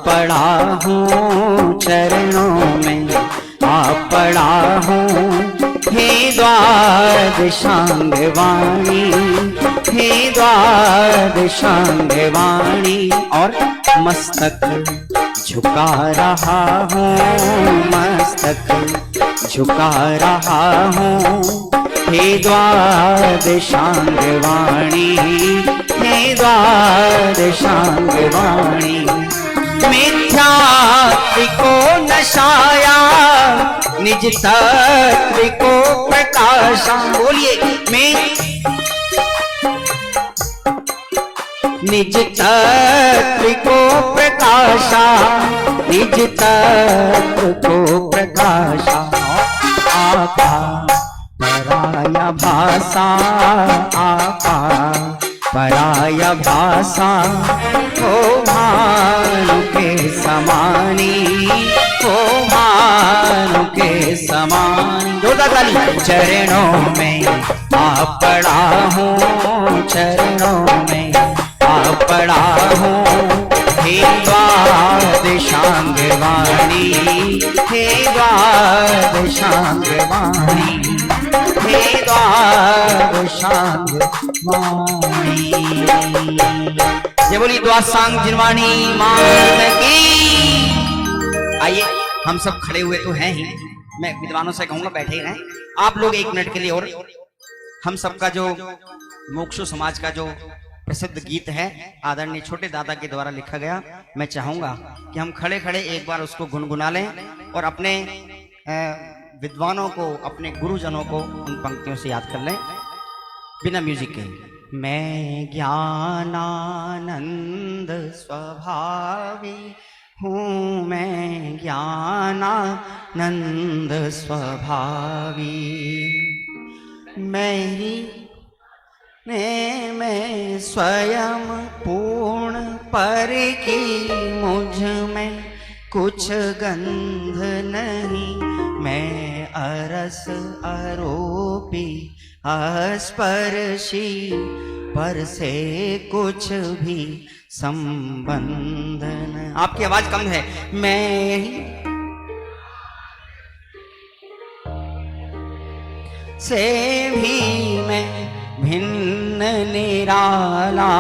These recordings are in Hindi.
पड़ा हूँ चरणों में, आ पड़ा हूँ हे द्वादशांग वाणी, हे द्वादशांग वाणी। और मस्तक झुका रहा हूँ, मस्तक झुका रहा हूँ हे द्वादशांग वाणी, हे द्वादशांग वाणी। मिथ्यात्व को नशाया निज तत्व को प्रकाशा। बोलिए निज तत्व को प्रकाशा, निज तत्व को प्रकाशा। आपा पराया भाषा, आपा पराया भाषा ओ भानु के समानी, ओ भानु के समानी। चरणों में आ पड़ा हूँ, चरणों में आ पड़ा हूँ हे द्वादशांग वाणी, हे द्वादशांग वाणी, हे द्वादशांग वाणी। जय बोली द्वादशांग जिनवाणी माता की। आइए हम सब खड़े हुए तो हैं ही, मैं विद्वानों से कहूंगा बैठे ही रहें आप लोग 1 मिनट के लिए। और हम सबका जो मोक्षु समाज का जो प्रसिद्ध गीत है आदरणीय छोटे दादा के द्वारा लिखा गया, मैं चाहूंगा कि हम खड़े खड़े एक बार उसको गुनगुना लें और अपने विद्वानों को, अपने गुरुजनों को उन पंक्तियों से याद कर लें बिना म्यूजिक के। मैं ज्ञानानंद स्वभावी हूँ, मैं ज्ञानानंद स्वभावी। मैं स्वयं पूर्ण पर की मुझ में कुछ गंध नहीं। मैं अरस आरोपी अस्पर्शी, पर से कुछ भी संबंध नहीं। आपकी आवाज कम है। मैं से भी मैं भिन्न निराला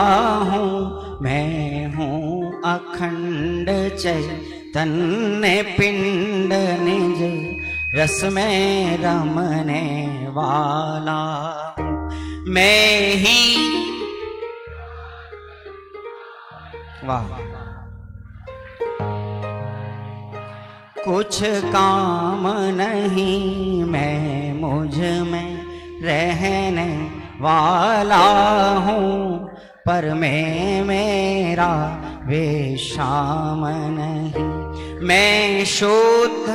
हूँ, मैं हूँ अखंड चैतन्य पिंड निज रस में रमने वाला। मैं ही वाह कुछ काम नहीं, मैं मुझ में रहने वाला हूँ, पर मैं मेरा वेशाम नहीं। मैं शुद्ध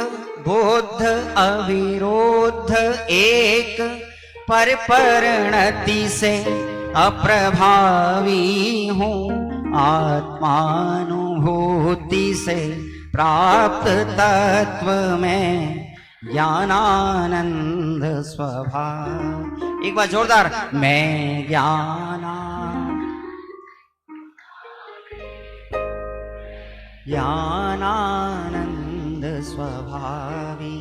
बुद्ध अविरोध एक, पर परिणति से अप्रभावी हूँ। आत्मानुभूति से प्राप्त तत्व में ज्ञानानंद स्वभाव। एक बार जोरदार। मैं ज्ञानानंद स्वभावी।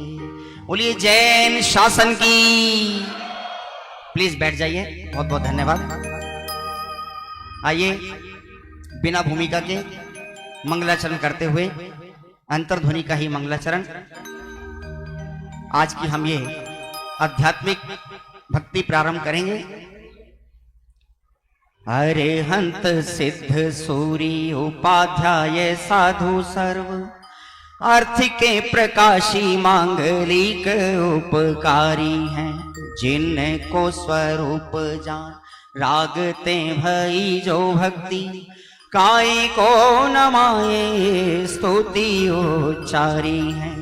बोलिए जैन शासन की। प्लीज बैठ जाइए, बहुत बहुत धन्यवाद। आइए बिना भूमिका के मंगलाचरण करते हुए अंतर्ध्वनि का ही मंगलाचरण। आज की हम ये आध्यात्मिक भक्ति प्रारंभ करेंगे। अरिहंत सिद्ध सूरी उपाध्याय साधु सर्व, अर्थ के प्रकाशी मांगलिक उपकारी हैं। जिनको स्वरूप जान रागते भई जो भक्ति, काय को नमाए स्तुति उच्चारी है।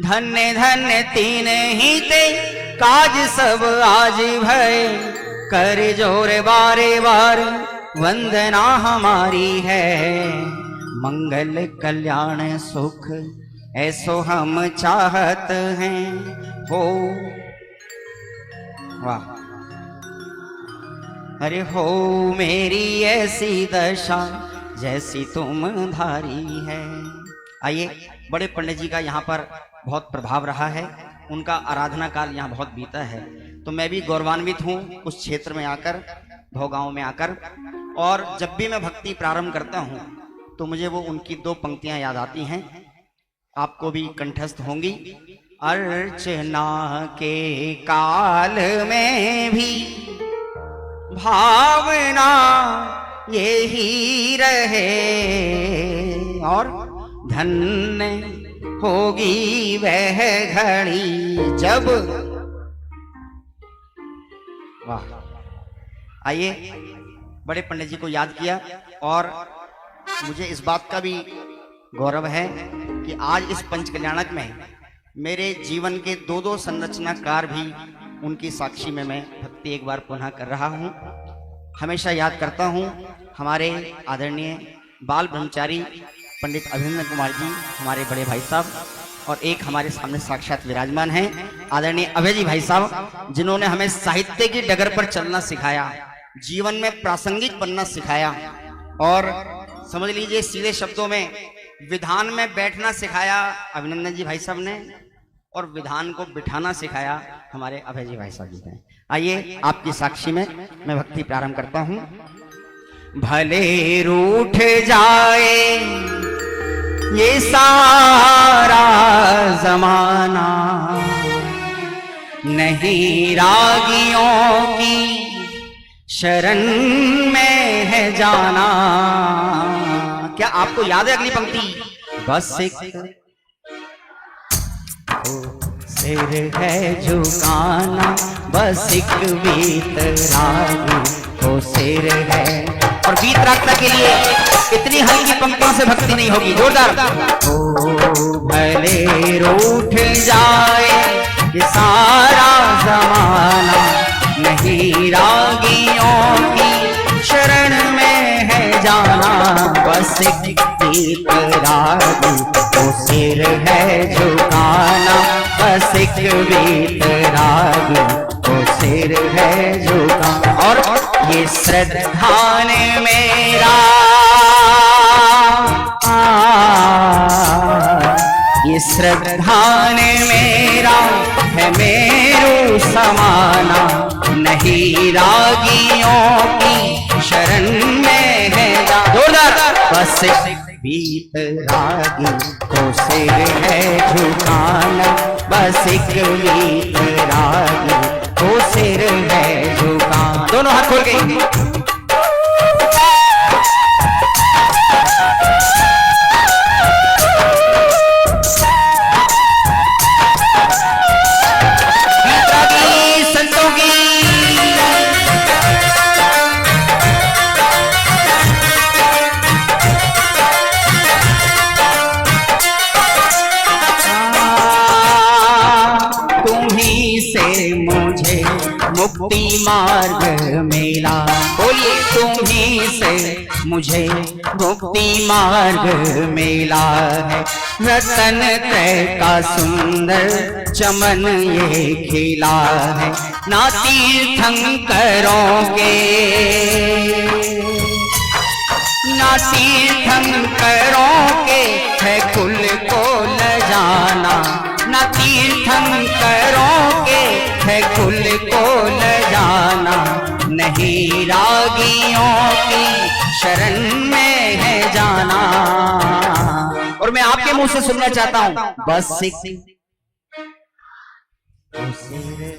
धन्य धन्य तीन ही ते काज सब आज भय, कर जोर बारे बार वंदना हमारी है। मंगल कल्याण सुख ऐसो हम चाहत हैं हो। वाह। अरे हो मेरी ऐसी दशा जैसी तुम धारी है। आइए, बड़े पंडित जी का यहाँ पर बहुत प्रभाव रहा है, उनका आराधना काल यहाँ बहुत बीता है, तो मैं भी गौरवान्वित हूँ उस क्षेत्र में आकर, भोगांव में आकर। और जब भी मैं भक्ति प्रारंभ करता हूँ तो मुझे वो उनकी दो पंक्तियां याद आती हैं, आपको भी कंठस्थ होंगी। अर्चना के काल में भी भावना यही रहे, और धन्य होगी वह घड़ी जब। वाह! आइए, बड़े पंडित जी को याद किया, और मुझे इस बात का भी गौरव है कि आज इस पंच कल्याणक में मेरे जीवन के दो संरचनाकार भी उनकी साक्षी में मैं भक्ति एक बार पुनः कर रहा हूं। हमेशा याद करता हूं हमारे आदरणीय बाल ब्रह्मचारी पंडित अभिनंदन कुमार जी, हमारे बड़े भाई साहब, और एक हमारे सामने साक्षात विराजमान हैं आदरणीय अभय जी भाई साहब, जिन्होंने हमें साहित्य की डगर पर चलना सिखाया, जीवन में प्रासंगिक बनना सिखाया, और समझ लीजिए सीधे शब्दों में विधान में बैठना सिखाया अभिनंदन जी भाई साहब ने, और विधान को बिठाना सिखाया हमारे अभय जी भाई साहब जी ने। आइए, आपकी साक्षी में मैं भक्ति प्रारंभ करता हूं। भले रूठ जाए ये सारा जमाना, नहीं रागियों की शरण में है जाना। क्या आपको याद है अगली पंक्ति? बस एक सिर है झुकाना, बस एक वीतरागी को सिर है। और वीतरागता के लिए इतनी हल्की पंक्तियों से भक्ति नहीं होगी, जोरदार। ओ भले रूठ जाए ये सारा जमाना, नहीं रागियों की शरण में है जाना, बस एक वीतरागी को सिर है झुकाना, बस एक वीतरागी को सिर है झुकाना। और ये श्रद्धा ने मेरा ये श्रद्धा ने मेरा है मेरो समाना, नहीं रागियों की शरण में है जोरदार। बस वीतरागी को सिर है झुकाना, बस एक वीतरागी को सिर है झुकाना। दोनों हाथ खोल के मुक्ति मार्ग मिला, बोलिए तुम्हीं से मुझे मुक्ति मार्ग मिला है। रतन त्रय का सुंदर चमन ये खिला है, ना तीर्थंकरों के ना तीर्थंकरों के है कुल को न जाना, ना तीर्थंकरों के है कुल को न जाना, नहीं रागियों की शरण में है जाना। और मैं आपके मुंह से सुनना चाहता हूं, बस सिर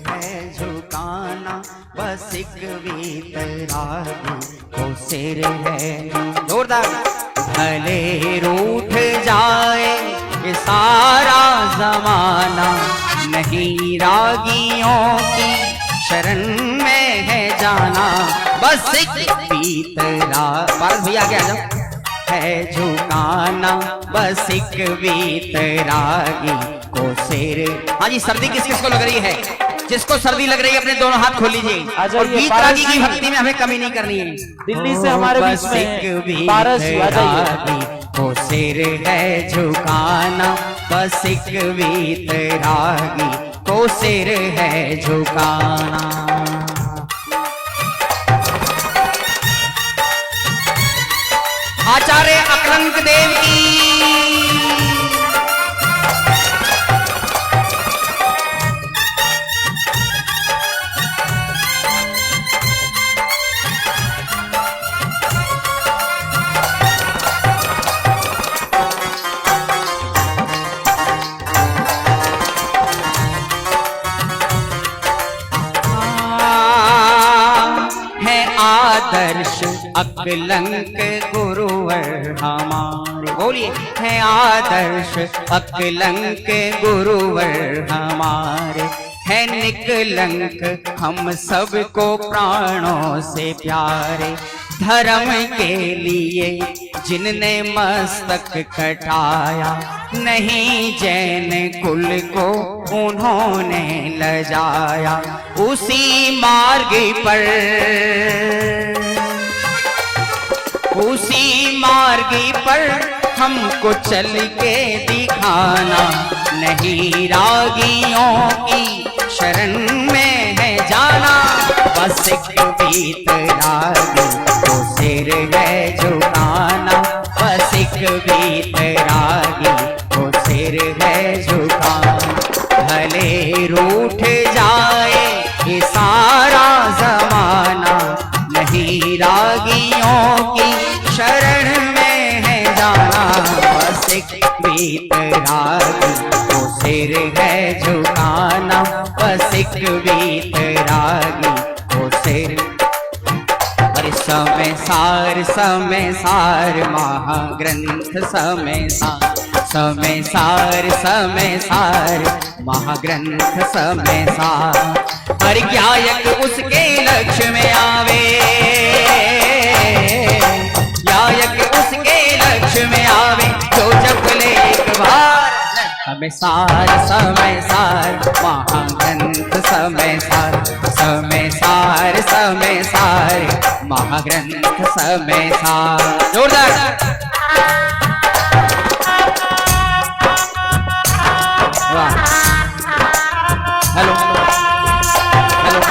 है झुकाना, बस एक वीतरागी को सिर है जोरदार। भले रूठ जाए ये सारा जमाना, नहीं रागियों की शरण में है जाना, बस एक वीतरागी पारस भैया आगे आ जाओ है झुकाना, बस एक वीतरागी को सिर। हाँ जी, सर्दी किस किस को लग रही है? जिसको सर्दी लग रही है अपने दोनों हाथ खोल लीजिए। और वीतरागी की भक्ति में हमें कमी नहीं करनी है। दिल्ली से हमारे बीच में पारस आ जाइए। को सिर है झुकाना, बस एक वीतरागी को सिर है झुकाना। आचार्य अकलंक देव की। आदर्श अकलंक गुरुवर हमारे, बोलिए है आदर्श अकलंक गुरुवर हमारे, है निकलंक हम सबको प्राणों से प्यारे। धर्म के लिए जिनने मस्तक कटाया, नहीं जैन कुल को उन्होंने लजाया। उसी मार्ग पर हमको चल के दिखाना, नहीं रागियों की शरण में है जाना। बस एक बीत रागी को सिर है झुकाना, बस एक बीत रागी को सिर है झुकाना। भले रूठ जाए ये सारा जमाना, नहीं रागियों की शरण में है जाना। बस एक बीत रागी को सिर है झुकाना, बस एक बीत रागी को सिर। अरे समय सार महाग्रंथ समय सार महाग्रंथ समय सार। हर गायक उसके लक्ष्य में आवे, गायक उसके लक्ष्य में आवे, जो जप ले एक बार। समय सार महाग्रंथ समय सार महाग्रंथ समय सार। जोरदार हेलो हेलो।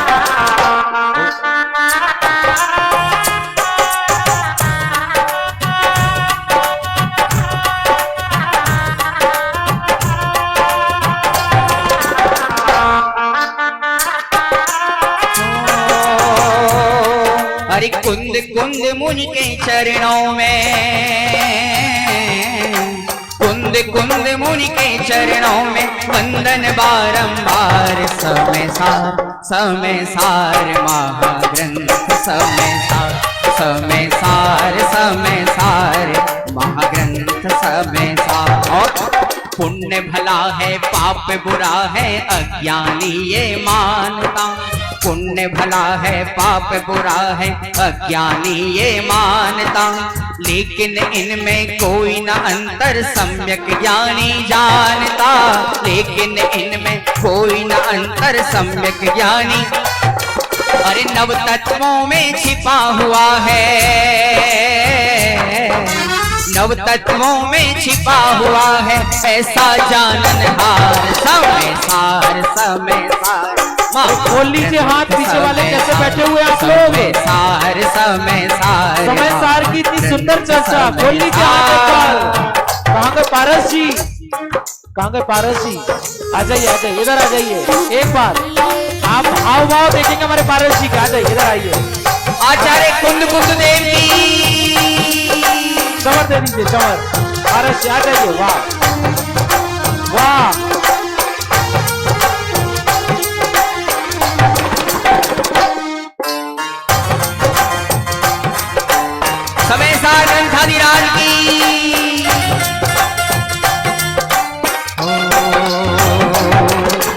हरि कुंद कुंद मुनि के चरणों में, कुंद कुंद मुनि के चरणों में वंदन बारंबार। समय सार महाग्रंथ समय सार महाग्रंथ समय सार। और पुण्य भला है पाप बुरा है अज्ञानी ये मानता, पुण्य भला है पाप बुरा है अज्ञानी ये मानता। लेकिन इनमें कोई न अंतर सम्यक ज्ञानी जानता, लेकिन इनमें कोई न अंतर सम्यक ज्ञानी। अरे नव तत्वों में छिपा हुआ है, नव तत्वों में छिपा हुआ है ऐसा जाननहार। समय सार खोल लीजिए हाथ पीछे वाले कैसे बैठे हुए आप लोग। समय सार की इतनी सुंदर चर्चा, खोल लीजिए हाथ एक बार। कहाँ गए पारस जी, कहाँ गए पारस जी? आ जाइए इधर आ जाइए एक बार। आप हाव भाव देखेंगे हमारे पारस जी के, आ जाइए इधर आइए। आचार्य कुंद कुंद देव की चमर दे दीजिए, चमर। पारस जी आ जाइए। वाह वाह। समय सार ग्रंथाधिराज की।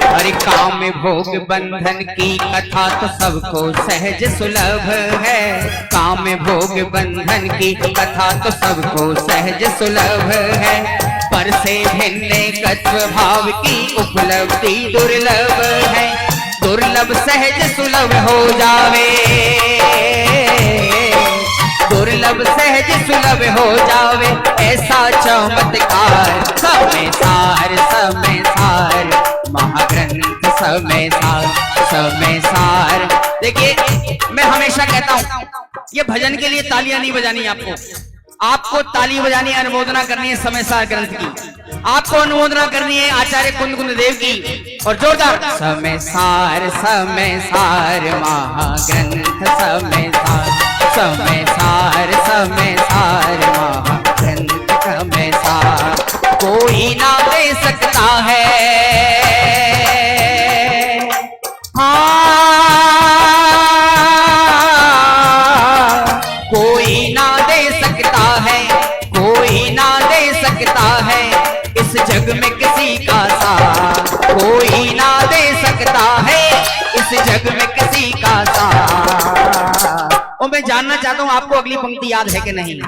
अरे काम भोग बंधन की कथा तो सबको सहज सुलभ है, काम भोग बंधन की कथा तो सबको सहज सुलभ है। पर से भिन्न तत्व भाव की उपलब्धि दुर्लभ है, दुर्लभ सहज सुलभ हो जावे, दुर्लभ सहज सुलभ हो जावे ऐसा चमत्कार। समय सार महाग्रंथ समय सार। देखिए मैं हमेशा कहता हूं ये भजन के लिए तालियां नहीं बजानी आपको, आपको ताली बजानी है, अनुमोदना करनी है समय सार ग्रंथ की, आपको अनुमोदना करनी है आचार्य कुंद कुंद देव की। और जोरदार समय सार महाग्रंथ समय सार महाग्रंथ समय सार कोई ना दे सकता है। कोई ना दे सकता है, कोई ना दे सकता है इस जग में किसी का साथ, कोई ना दे सकता है इस जग में किसी का साथ। और मैं जानना चाहता हूं आपको अगली पंक्ति याद है कि नहीं?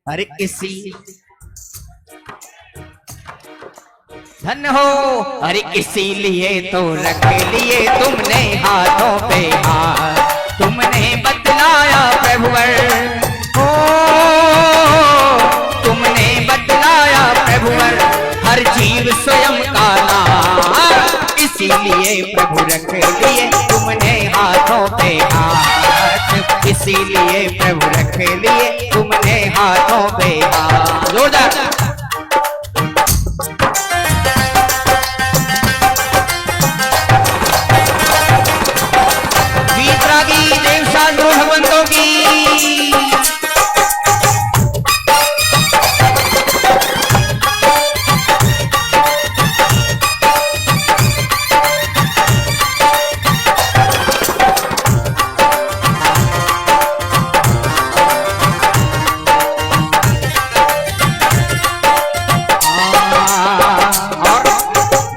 अरे इसी धन हो, अरे इसीलिए तो रख लिए तुमने हाथों पे हाथ, तुमने बतलाया प्रभुवर, ओ तुमने बतलाया प्रभुवर हर जीव स्वयं का नाम, इसीलिए प्रभु रख लिए तुमने हाथों पे हाथ, इसीलिए प्रभु रख लिए तुमने हाथों पे हाथ। जोरदार देवशास्त्र भगवंतों की।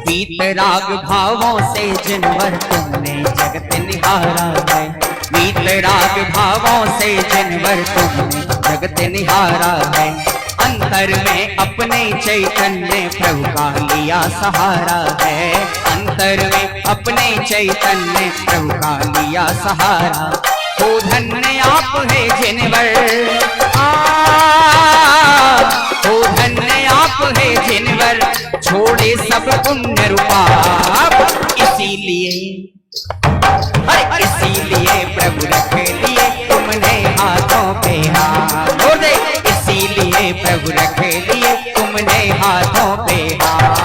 वीतराग भावों से जिनवर तुमने जगत निहारा है, वीतराग भावों से जिनवर तुमने जगत निहारा है, अंतर में अपने चैतन्य प्रभु का लिया सहारा है, अंतर में अपने चैतन्य प्रभु का लिया सहारा। हो धन्य आप है जिनवर, हो धन्य आप है जिनवर छोड़े सब पुण्य रूपा, इसीलिए अरे इसीलिए प्रभु रख लिए तुमने हाथों पे हाथ, इसीलिए प्रभु रख लिए तुमने हाथों पे हाथ।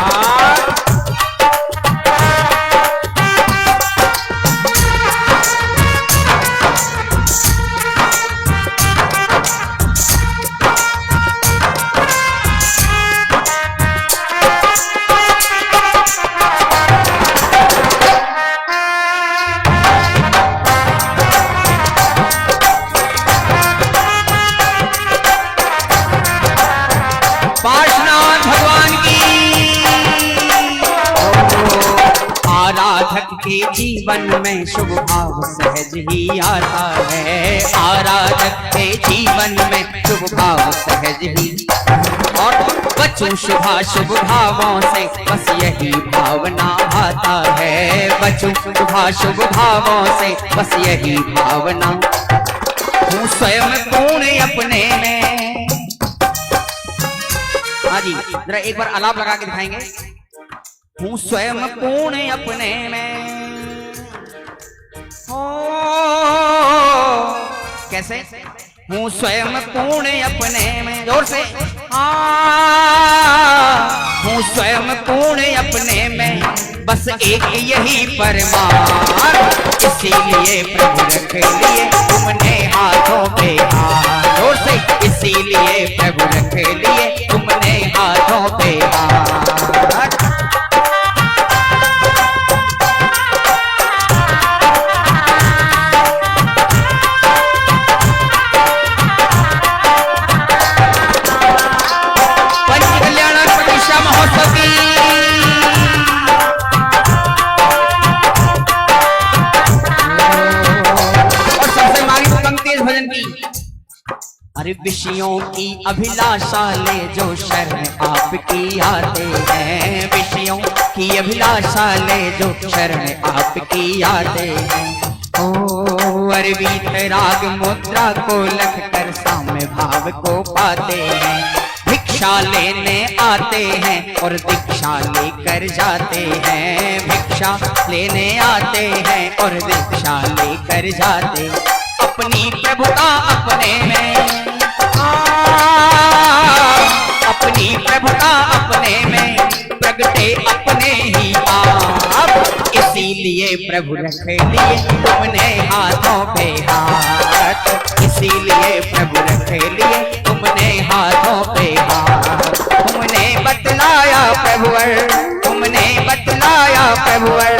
आराधक के जीवन में शुभ भाव सहज ही आता है, आराधक के जीवन में शुभ भाव सहज ही, और बचूं शुभाशुभ भावों से बस यही भावना आता है, बचूं शुभाशुभ भावों से बस यही भावना। हूँ स्वयं पूर्ण अपने में, हाँ जी जरा एक बार आलाप लगा के दिखाएंगे। हूँ स्वयं पूर्ण अपने में, ओ कैसे? हूँ स्वयं पूर्ण अपने में, जोर से हूँ स्वयं पूर्ण अपने में, बस एक यही परमार्थ, इसीलिए प्रभु रख लिए तुमने हाथों पे हाथ, जोर से इसीलिए प्रभु रख लिए तुमने हाथों पे हाथ। अरे विषयों की अभिलाषा ले जो शरण आपकी आते हैं, विषयों की अभिलाषा ले जो शरण आपकी आते हैं। ओ अरे वीतराग मुद्रा को लख कर साम्य भाव को पाते हैं, भिक्षा लेने आते हैं और दीक्षा लेकर जाते हैं, भिक्षा लेने आते हैं और दीक्षा लेकर जाते, अपनी प्रभुता अपने में अपनी प्रभुता अपने में प्रगटे अपने ही आप। इसीलिए प्रभु रख लिए तुमने हाथों पे हाथ, इसीलिए प्रभु रख लिए तुमने हाथों पे हाथ। तुमने बतलाया प्रभुवर, तुमने बतलाया प्रभुवर,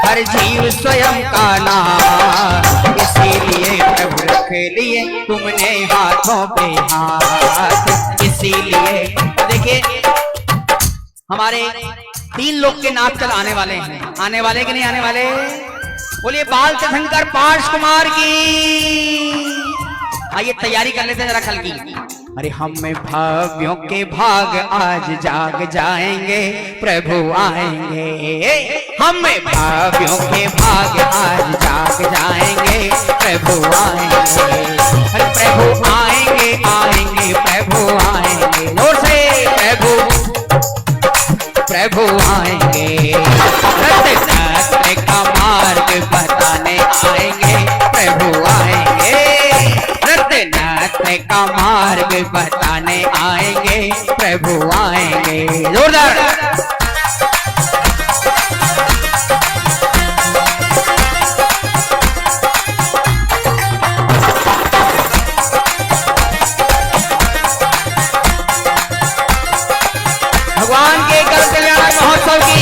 हर जीव स्वयं का नाम। इसीलिए प्रभु रख लिए तुमने हाथों पे हाथ। इसीलिए देखिए हमारे 3 लोग के नाथ कल आने वाले हैं, आने वाले कि नहीं आने वाले? बोलिए बाल तीर्थंकर पार्श कुमार की। आइए तैयारी कर लेते हैं जरा कल की। अरे हम में भाव्यों के भाग आज जाग जाएंगे, प्रभु आएंगे। हम में भाव्यों के भाग आज जाग जाएंगे, प्रभु आएंगे। अरे प्रभु आएंगे आएंगे प्रभु आएंगे, जोर से प्रभु प्रभु आएंगे। सत्य का मार्ग बताने आएंगे, प्रभु आएंगे। सत्य का मार्ग बताने आएंगे, प्रभु आएंगे। जोरदार भगवान के कल कल्याण महोत्सव की।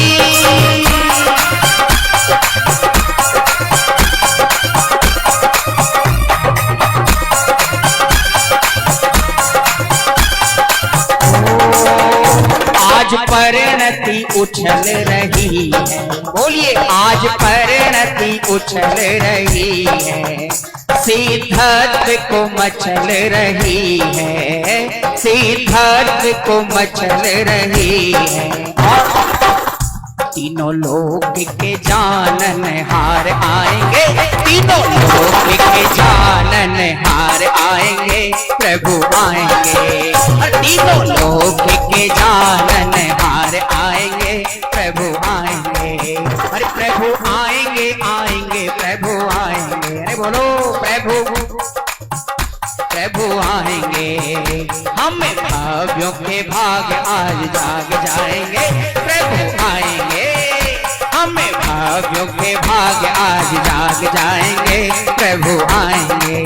आज परिणति उछल रही है, बोलिए आज परिणति उछल रही है, सिद्धत्व को मचल रही है, सिद्धत्व को मचल रही है। तीनों लोक के जानन हार आएंगे, तीनों लोक के जानन हार आएंगे, प्रभु आएंगे। तीनों लोक के जानन हार आएंगे, प्रभु आएंगे। अरे प्रभु आएंगे आएंगे प्रभु आएंगे। अरे बोलो प्रभु प्रभु आएंगे। हम भाव्यों के भाग आज जाग जाएंगे, प्रभु आएंगे। हम भाव्यों के भाग आज जाग जाएंगे, प्रभु आएंगे।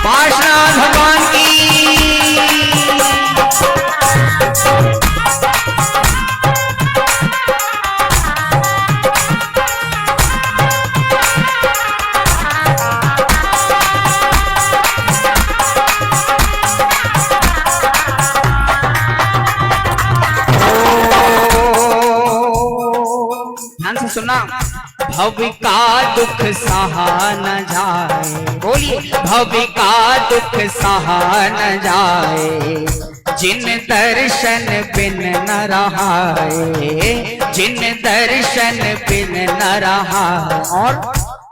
पार्श्वनाथ भगवान की। ध्यान से सुनना। भव का दुख सहा न जाए, बोलिए भव का दुख सहा न जाए, जिन दर्शन बिन न रहाए, जिन दर्शन बिन न रहा। और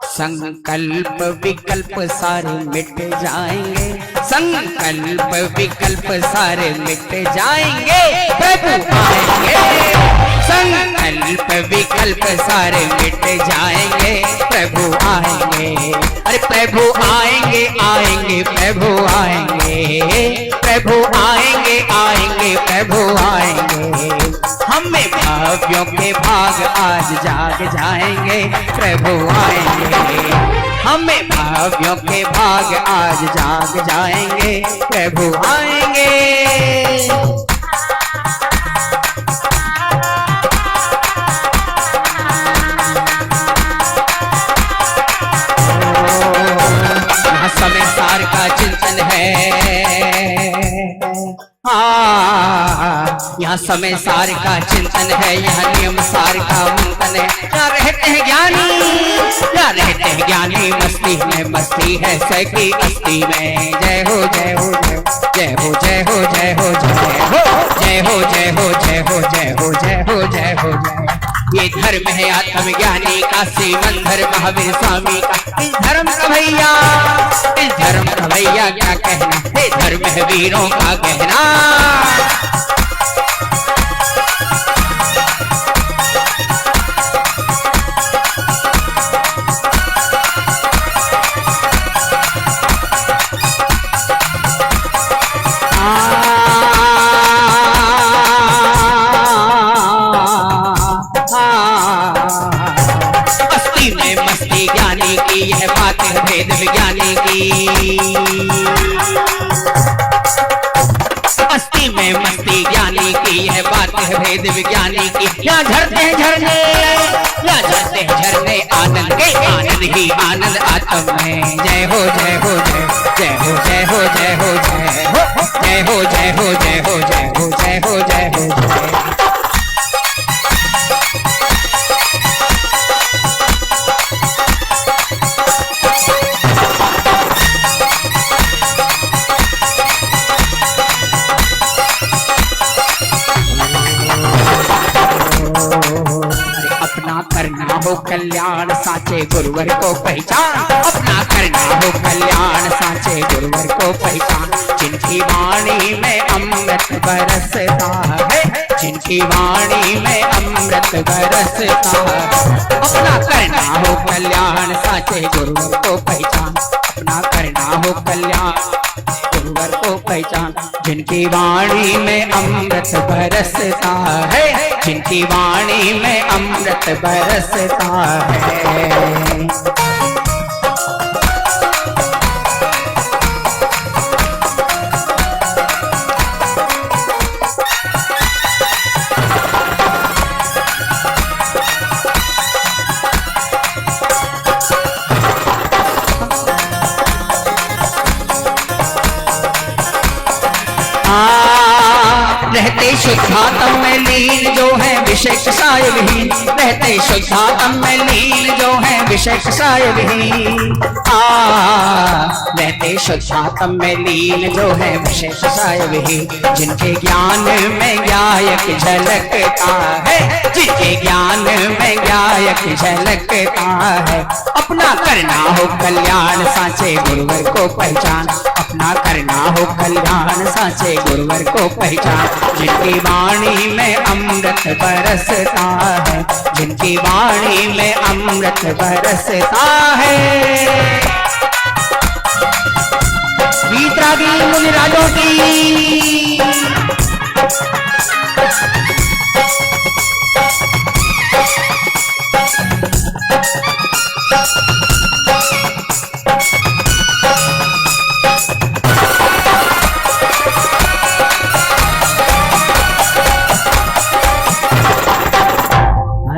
संकल्प विकल्प सारे मिट जाएंगे, संकल्प विकल्प सारे मिट जाएंगे, प्रभु आएंगे। संकल्प विकल्प सारे मिट जाएंगे, प्रभु आएंगे। अरे प्रभु आएंगे आएंगे प्रभु आएंगे, प्रभु आएंगे आएंगे प्रभु आएंगे। हमें भाव्यों के भाग आज जाग जाएंगे, प्रभु आएंगे। हमें भाव्यों के भाग आज जाग जाएंगे, प्रभु आएंगे। समय सार का चिंतन है, यहाँ समय सार का चिंतन है, यहाँ नियम सार का मंथन है। यहाँ रहते हैं ज्ञानी, यहाँ रहते हैं ज्ञानी, मस्ती में मस्ती है सकी अस्थि में। जय हो जय हो जय हो जय हो जय हो जय हो जय हो जय हो जय हो जय हो जय हो जय हो जय। ये धर्म है आत्मज्ञानी का, श्रीमंधर महावीर स्वामी का। इस धर्म का भैया, इस धर्म का भैया क्या कहना, ये धर्म है वीरों का कहना। की, यह बात है भेद विज्ञानी की। मस्ती में मस्ती ज्ञानी की, यह बात है भेद विज्ञानी की। यहाँ झरते हैं झरने, यहाँ झरते हैं झरने आनंद के, आनंद ही आनंद आत्म में। जय हो जय हो जय जय हो जय हो जय हो जय हो जय हो जय हो जय हो जय हो जय हो जय हो। अपना करना हो कल्याण साचे गुरुवर को पहचान, अपना करना हो कल्याण साचे गुरुवर को पहचान। जिनकी वाणी में अमृत बरसता है, जिनकी वाणी में अमृत बरसता है। अपना करना हो कल्याण साचे गुरुवर को पहचान, अपना करना हो कल्याण गुरुवर को पहचान। जिनकी वाणी में अमृत बरसता है, जिनकी वाणी में अमृत बरसता है। रहते शुद्धात्म में लीन जो है विषय कषाय विहीन, रहते शुद्धात्म में लीन जो है विषय कषाय विहीन। रहते शुद्धात्म में लीन जो है विषय कषाय विहीन। जिनके ज्ञान में गायक झलकता है, जिनके ज्ञान में गायक झलकता है। अपना करना हो कल्याण साचे गुरुवर को पहचान, अपना करना हो कल्याण साचे गुरुवर को पहचान। जिनकी वाणी में अमृत बरसता है, जिनकी वाणी में अमृत बरसता है। वीतरागी मुनिराजों की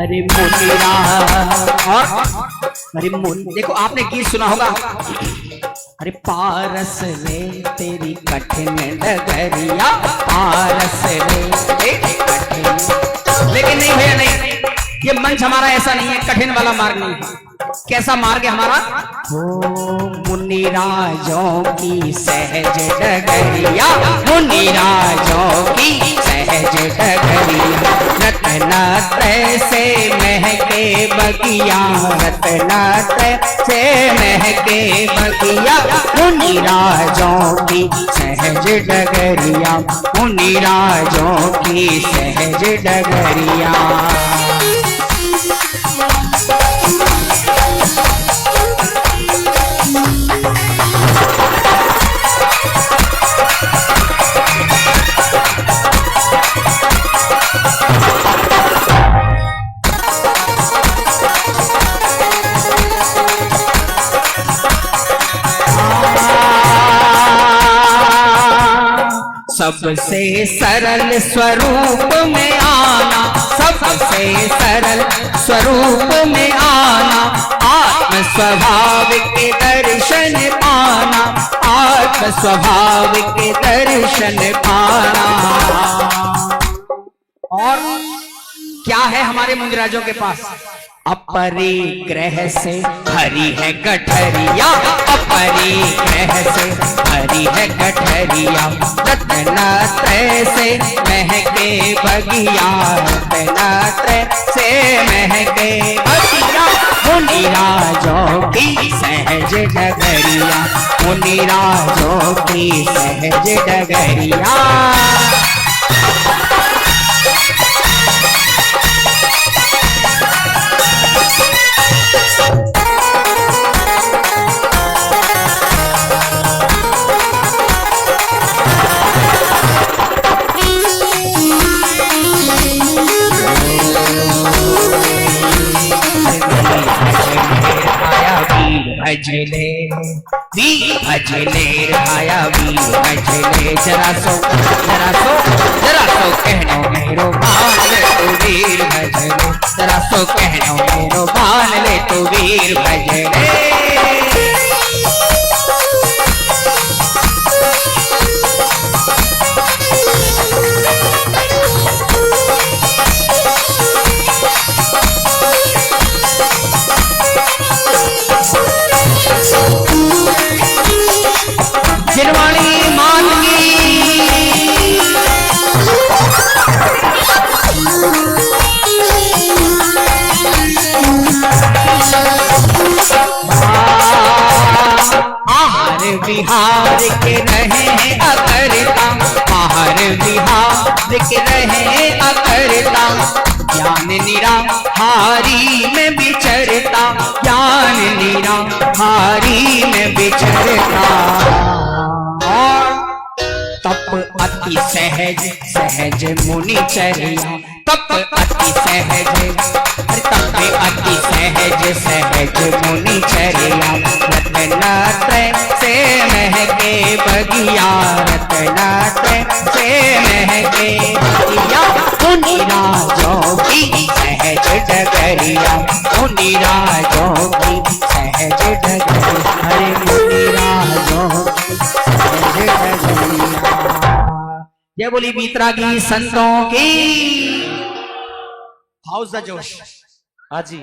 अरे मुनिरा और अरे मुनि, देखो आपने गीत सुना होगा। अरे पारस रे तेरी कठिन डगरिया, पारस रे तेरी कठिन। लेकिन नहीं भैया नहीं, ये मंच हमारा ऐसा नहीं है, कठिन वाला मार्ग नहीं है। कैसा मार्ग है हमारा? मुनिराजों की सहज डगरिया, मुनिराजों की सहज डगरिया। रत्नात्रय से महके बगिया, रत्नात्रय से महके बगिया। मुनिराजों की सहज डगरिया, मुनिराजों की सहज डगरिया। सबसे सरल स्वरूप में आना, सबसे सरल स्वरूप में आना। आत्म स्वभाव के दर्शन पाना, आत्म स्वभाव के दर्शन पाना। और क्या है हमारे मुनिराजों के पास? अपरिग्रह से हरि है गठरिया, अपरिग्रह से हरि है गठरिया। रत्नात्रय से महके बगिया, रत्नात्रय से महके बगिया। मुनिराजों की सहज डगरिया, मुनिराजों की सहज डगरिया। भजले वीर भजले भाया वीर भजले जरा सो कहनो मेरो बाल ले तो वीर भजले जरा सो कहनो मेरो बाल ले तो वीर भजले। जिनवाणी मान आहर बिहार के रहे अकरता आहर बिहार के रहे अकरता ज्ञान निरा हारी में बिचरता ज्ञान निरा हारी में बिचरता तप अति सहज सहज मुनि चरिया तप अति सहज तप अति सहज सहज मुनि चरिया रत्नात्रय से महके बगिया रत्नात्रय से महके बगिया मुनि राजों की सहज डगरिया मुनि राजों की सहज डगरिया हरे मुनि राजों की सहज डगरिया। जय बोली बीतरागी संतों की। हाउस द जोश। हाँ जी,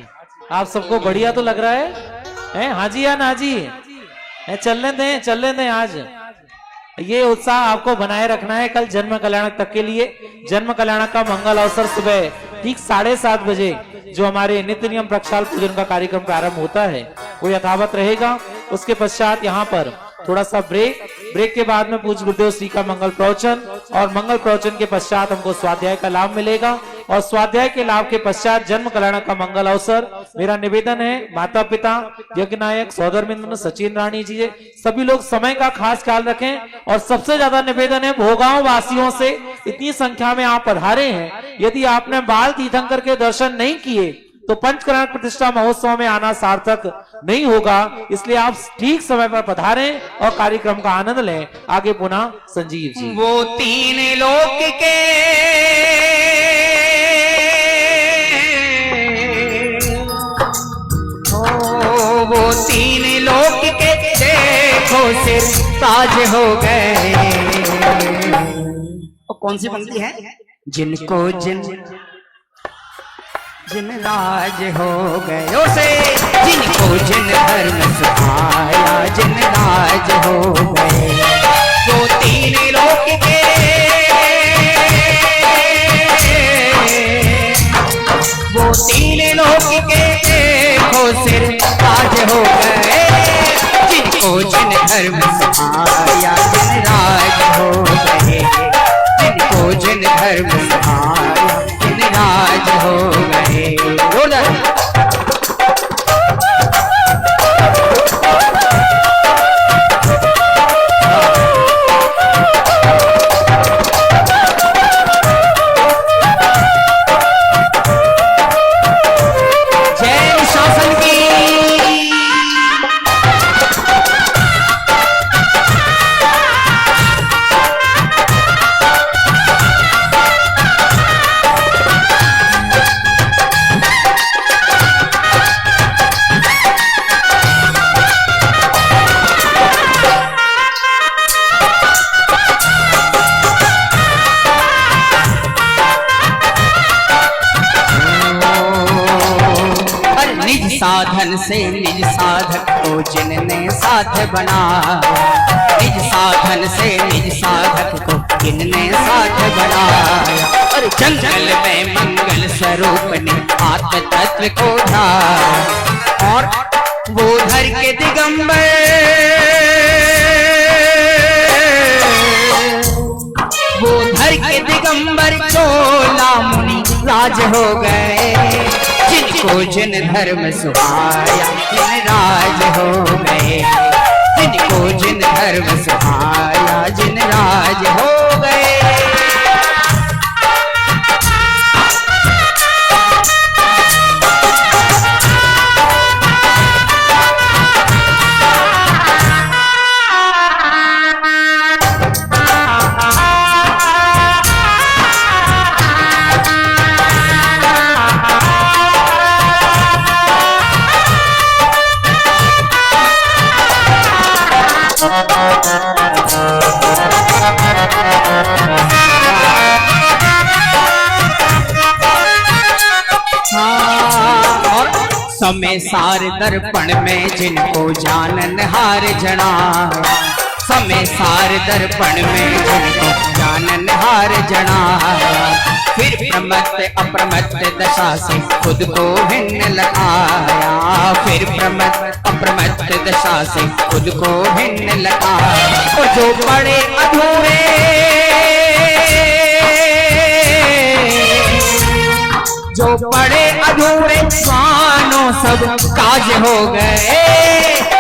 आप सबको बढ़िया तो लग रहा है? हाँ जी या ना जी? चलने दें आज। ये उत्साह आपको बनाए रखना है कल जन्म कल्याणक तक के लिए। जन्म कल्याणक का मंगल अवसर सुबह ठीक 7:30 बजे जो हमारे नित्य नियम प्रक्षाल पूजन का कार्यक्रम प्रारंभ होता है वो यथावत रहेगा। उसके पश्चात यहाँ पर थोड़ा सा ब्रेक के बाद में पूज्य गुरुदेव श्री का मंगल प्रवचन और मंगल प्रवचन के पश्चात हमको स्वाध्याय का लाभ मिलेगा और स्वाध्याय के लाभ के पश्चात जन्म कल्याण का मंगल अवसर। मेरा निवेदन है माता पिता यज्ञ नायक सौधर्मिंद्र सचिन रानी जी सभी लोग समय का खास ख्याल रखें और सबसे ज्यादा निवेदन है भोगांव वासियों से इतनी संख्या में आप पधारे हैं, यदि आपने बाल तीर्थंकर के दर्शन नहीं किए तो पंचकरण प्रतिष्ठा महोत्सव में आना सार्थक नहीं होगा। इसलिए आप ठीक समय पर पधारें और कार्यक्रम का आनंद लें। आगे पुनः संजीव जी। वो तीन लोक के वो तीन लोक के देखो सिर ताज हो गए। कौन सी पंक्ति है? जिनको जिन राज हो गए से जिनको जिन धर्म सुखाया जिन राज हो गए। वो तीन लोक के वो तीन लोक के देखो सिर ताज हो गए। जिनको जिन धर्म सुखाया जिन राज हो गए। जिनको जिन धर्म सुखाया जिन राज हो गए। साधन से निज साधक को जिनने साथ बनाया। निज साधन से निज साधक को जिनने साथ बनाया। और जंगल में मंगल स्वरूप ने आत्म तत्व को ढाया। और वो धर के दिगंबर वो धर के दिगंबर चोला मुनि राज हो गए। जिनको जिन धर्म सुहाया जिन राज हो गए। जिनको जिन धर्म सुहाया जिन राज हो गए। और समय सार दर्पण में जिनको जानन हार जनाया, समय सार दर्पण में जिनको जानन हार जनाया, फिर प्रमत्त अप्रमत्त दशा से खुद को भिन्न लगाया, फिर प्रमत्त अप्रमत्त दशा से खुद को भिन्न लगाया। और जो पड़े अधूरे, जो पड़े अधूरे मानो सब काज हो गए,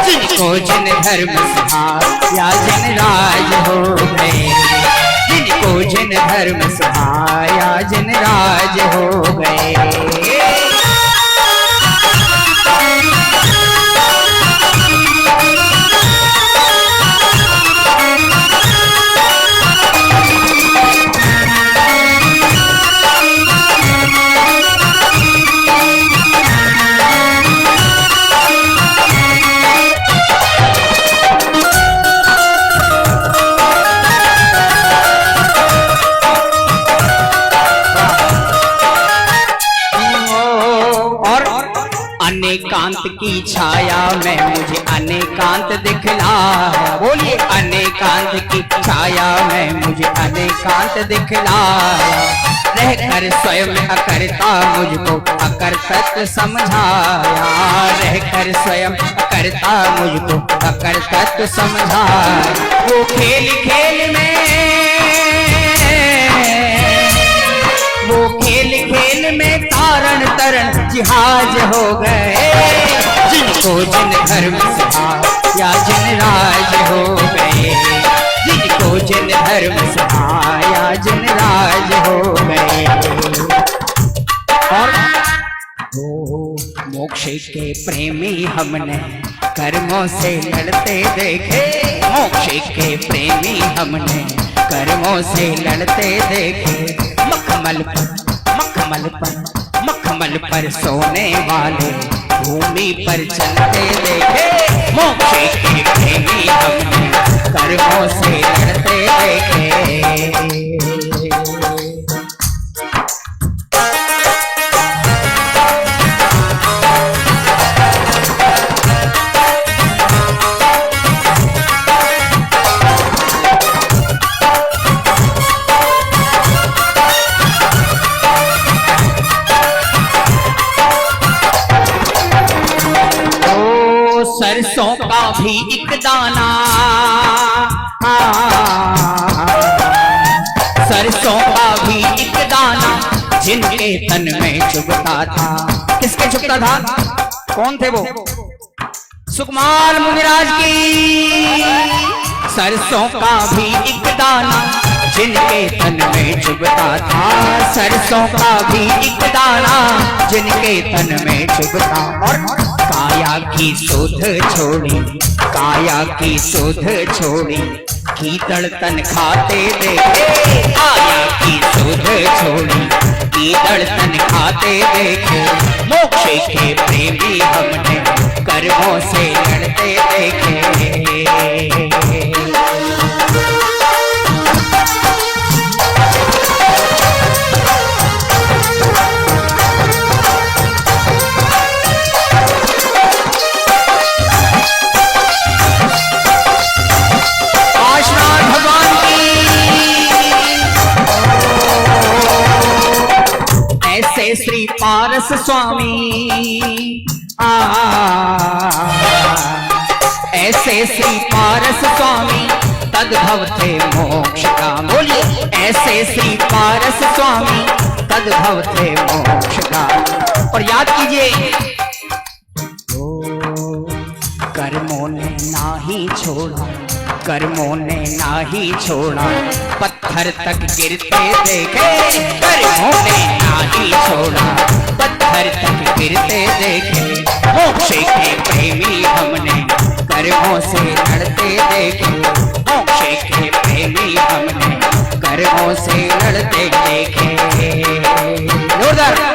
जिनको जिन धर्म सहाया जिन राज हो गए, जिनको जिन धर्म सहाया जिन राज हो गए। अनेकांत की छाया में मुझे अनेकांत दिखलाया, बोलिए अनेकांत की छाया में मुझे अनेकांत दिखलाया, रहकर स्वयं अकर्ता मुझको अकर्तृत्व समझाया, रहकर स्वयं अकर्ता मुझको अकर्तृत्व समझाया। वो खेल खेल में, वो खेल खेल में तारण तरण जिहाज हो गए, जिनको जिन धर्म सहाया जिन राज हो गए, जिनको जिन धर्म सहाया जिन राज हो गए। और मोक्ष के प्रेमी हमने कर्मों से लड़ते देखे, मोक्ष के प्रेमी हमने कर्मों से लड़ते देखे, मखमल पर मखमल पर मखमल पर सोने वाले भूमि पर चलते देखे, मोक्ष के प्रेमी हमने कर्मों से लड़ते देखे। सरसों का भी एक दाना, सरसों का भी एक दाना जिनके तन में चुभता था, किसके चुभता था? कौन थे वो? सुकुमार मुनिराज की। सरसों का भी एक दाना जिनके तन में चुभता था, सरसों का भी एक दाना जिनके तन में चुभता। और काया की सुध छोड़ी, काया की सुध छोड़ी कीचड़ तन खाते देखे, काया की सुध छोड़ी कीचड़ तन खाते देखे, मोक्ष के प्रेमी हमने कर्मों से लड़ते देखे। श्री पारस स्वामी ऐसे श्री पारस स्वामी तद्भव थे मोक्ष का, बोलिए ऐसे श्री पारस स्वामी तद्भव थे मोक्ष का। और याद कीजिए, कर्मों ने नाही छोड़ा, कर्मों ने नाही छोड़ा, पत्थर तक गिरते देखे, कर्मों ने नाही छोड़ा, पत्थर तक गिरते देखे, मोक्ष के प्रेमी हमने कर्मों से लड़ते देखे, मोक्ष के प्रेमी हमने कर्मों से लड़ते देखे। जोरदार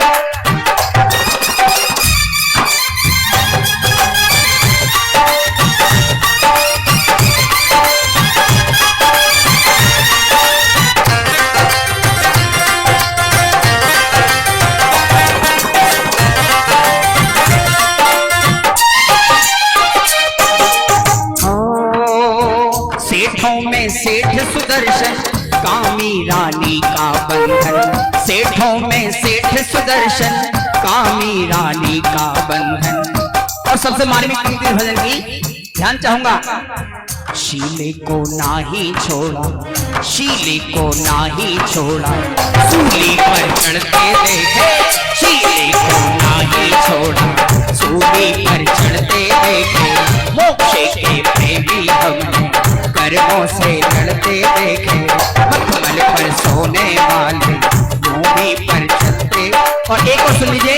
दर्शन कामी रानी का बंधन। और सबसे मार्मिक पंक्ति भजन की ध्यान चाहूंगा। शीले को नाही छोड़ा, शीले को नाही छोड़ा, सूली पर चढ़ते देखे, शीले को नाही छोड़ा, सूली पर चढ़ते देखे, मोक्ष के प्रेमी हमने कर्मों से लड़ते देखे, मखमल पर सोने वाले भूमि पर चलते। और एक और सुन लीजिए,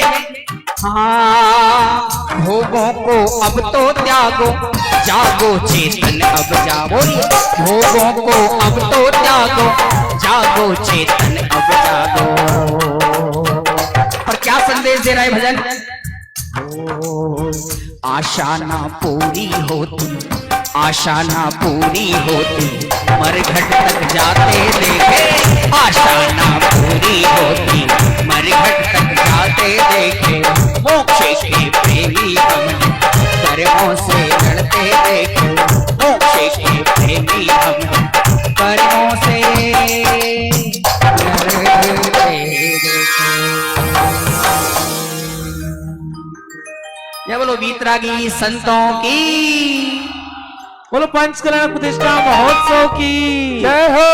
हाँ भोगों को अब तो त्यागो, जागो चेतन अब जागो, भोगों को अब तो त्यागो, जागो चेतन अब जागो। और क्या संदेश दे रहा है भजन? आशा ना पूरी होती, आशा ना पूरी होती, मरघट तक जाते देखे, आशा ना पूरी होती, मरघट तक जाते देखे, मोक्ष के प्रेमी हमने कर्मों से लड़ते देखे, मोक्ष के प्रेमी हमने कर्मों से लड़ते देखे। ये बोलो वीतरागी संतों की, बोलो पंचकरण प्रतिष्ठा महोत्सव की जय हो।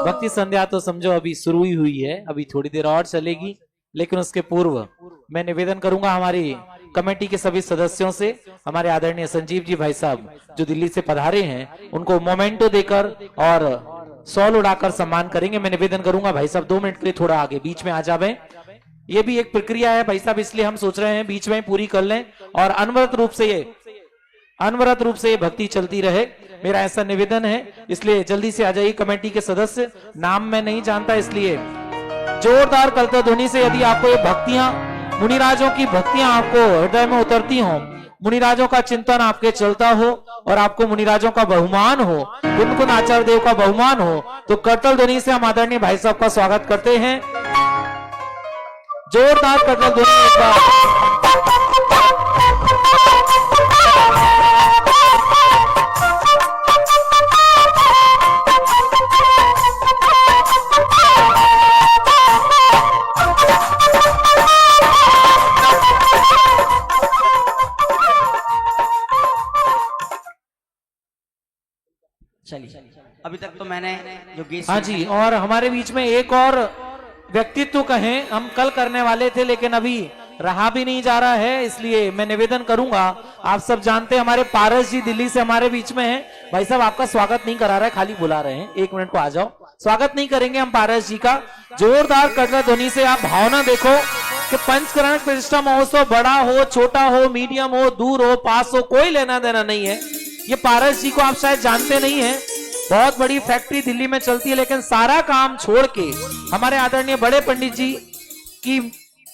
भक्ति संध्या तो समझो अभी शुरू ही हुई है, अभी थोड़ी देर और चलेगी, लेकिन उसके पूर्व मैं निवेदन करूंगा हमारी कमेटी के सभी सदस्यों से, हमारे आदरणीय संजीव जी भाई साहब जो दिल्ली से पधारे हैं, उनको मोमेंटो देकर और सॉल उड़ाकर सम्मान करेंगे। मैं निवेदन करूंगा भाई साहब 2 मिनट के लिए थोड़ा आगे बीच में आ जावे। ये भी एक प्रक्रिया है भाई साहब, इसलिए हम सोच रहे हैं बीच में पूरी कर लें और अनवरत रूप से ये भक्ति चलती रहे, मेरा ऐसा निवेदन है। इसलिए जल्दी से आ जाइए कमेटी के सदस्य, नाम मैं नहीं जानता इसलिए जोरदार करतल ध्वनि से यदि आपको ये भक्तियां, मुनिराजों की भक्तियां आपको हृदय में उतरती हो, मुनिराजों का चिंतन आपके चलता हो और आपको मुनिराजों का बहुमान हो, कुन आचार्य देव का बहुमान हो, तो करतल ध्वनि से हम आदरणीय भाई साहब का स्वागत करते हैं। जोरदार करतल ध्वनि एक बार। चलिए, अभी तक तो मैंने जो गीत, हाँ जी, और हमारे बीच में एक और व्यक्तित्व कहें हम कल करने वाले थे लेकिन अभी रहा भी नहीं जा रहा है, इसलिए मैं निवेदन करूंगा। आप सब जानते हैं हमारे पारस जी दिल्ली से हमारे बीच में हैं। भाई साहब आपका स्वागत नहीं करा रहा है, खाली बुला रहे हैं, 1 मिनट को आ जाओ। स्वागत नहीं करेंगे हम पारस जी का। जोरदार करतल ध्वनि से आप भावना देखो कि पंचकरण प्रतिष्ठा महोत्सव बड़ा हो, छोटा हो, मीडियम हो, दूर हो, पास हो, कोई लेना देना नहीं है। ये पारस जी को आप शायद जानते नहीं है, बहुत बड़ी फैक्ट्री दिल्ली में चलती है, लेकिन सारा काम छोड़ के हमारे आदरणीय बड़े पंडित जी की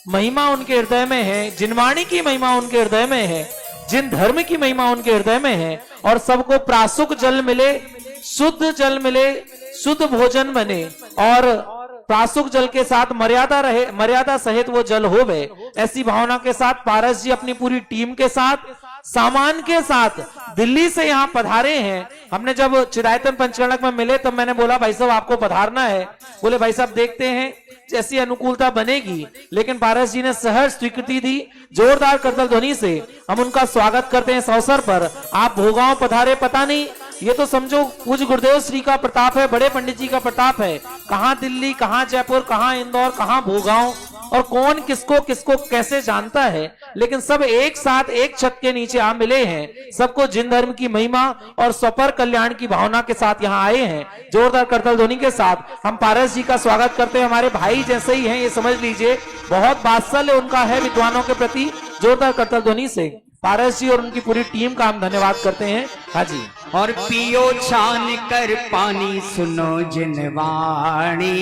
महिमा उनके हृदय में है, जिनवाणी की महिमा उनके हृदय में है, जिन धर्म की महिमा उनके हृदय में है, और सबको प्रासुक जल मिले, शुद्ध जल मिले, शुद्ध भोजन बने और प्रासुक जल के साथ मर्यादा रहे, मर्यादा सहित वो जल हो गए। ऐसी भावना के साथ पारस जी अपनी पूरी टीम के साथ, सामान के साथ दिल्ली से यहाँ पधारे हैं। हमने जब चिरायतन पंचकर्णक में मिले तब मैंने बोला भाई साहब आपको पधारना है, बोले भाई साहब देखते हैं जैसी अनुकूलता बनेगी, लेकिन पारस जी ने सहर्ष स्वीकृति दी। जोरदार करतल ध्वनि से हम उनका स्वागत करते हैं इस अवसर पर। आप भोगांव पधारे, पता नहीं ये तो समझो पूज्य गुरुदेव श्री का प्रताप है, बड़े पंडित जी का प्रताप है। कहाँ दिल्ली, कहाँ जयपुर, कहाँ इंदौर, कहाँ भोगांव, और कौन किसको किसको कैसे जानता है, लेकिन सब एक साथ एक छत के नीचे आ मिले हैं। सबको जिन धर्म की महिमा और स्वपर कल्याण की भावना के साथ यहाँ आए हैं। जोरदार करतल ध्वनि के साथ हम पारस जी का स्वागत करते हैं। हमारे भाई जैसे ही हैं, ये समझ लीजिए, बहुत वात्सल्य उनका है विद्वानों के प्रति। जोरदार करतल ध्वनि से पारस जी और उनकी पूरी टीम का हम धन्यवाद करते हैं। हाँ जी। और पियो छान कर पानी, सुनो जिनवाणी,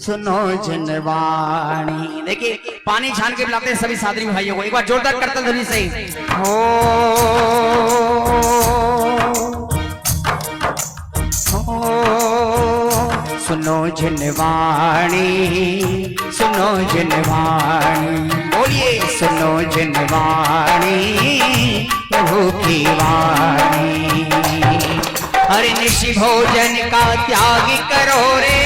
सुनो जिनवाणी। देखिए पानी छान के पिलाते हैं सभी सादरी भाइयों को। एक बार जोरदार करतल ध्वनि से हो, सुनो जिनवाणी, सुनो जिनवाणी, बोलिए सुनो जिनवाणी, प्रभु की वाणी। हर निशि भोजन का त्याग करो रे,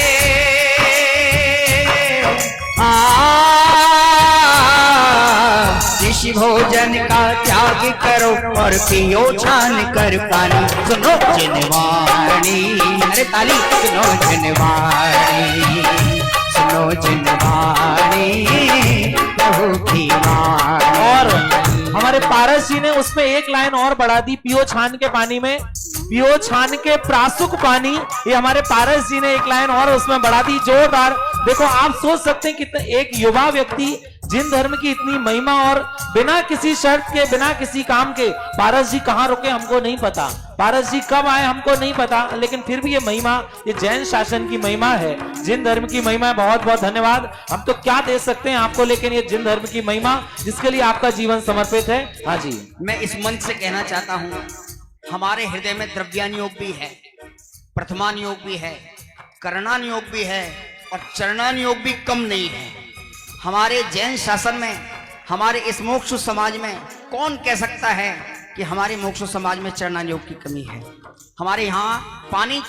ऋषि भोजन का त्याग करो और पियो छान कर पानी। सुनो जिनवाणी, अरे ताली, सुनो जिनवाणी, सुनो जिनवाणी प्रभु की वाणी। और हमारे पारस जी ने उसमें एक लाइन और बढ़ा दी, पियो छान के पानी में, पियो छान के प्रासुक पानी। ये हमारे पारस जी ने एक लाइन और उसमें बढ़ा दी, जोरदार। देखो आप सोच सकते हैं कि एक युवा व्यक्ति जिन धर्म की इतनी महिमा, और बिना किसी शर्त के, बिना किसी काम के पारस जी कहाँ रुके हमको नहीं पता, पारस जी कब आए हमको नहीं पता, लेकिन फिर भी ये महिमा, ये जैन शासन की महिमा है, जिन धर्म की महिमा है। बहुत बहुत धन्यवाद। हम तो क्या दे सकते हैं आपको, लेकिन ये जिन धर्म की महिमा जिसके लिए आपका जीवन समर्पित है। हाँ जी, मैं इस मंच से कहना चाहता हूं, हमारे हृदय में द्रव्यान योग भी है, प्रथमान योग भी है, करणान योग भी है, और चरणान योग भी कम नहीं है। हमारे जैन शासन में, हमारे इस मोक्ष समाज में कौन कह सकता है कि हमारे मोक्ष समाज में चरणान योग की कमी है। हमारे यहाँ पानी,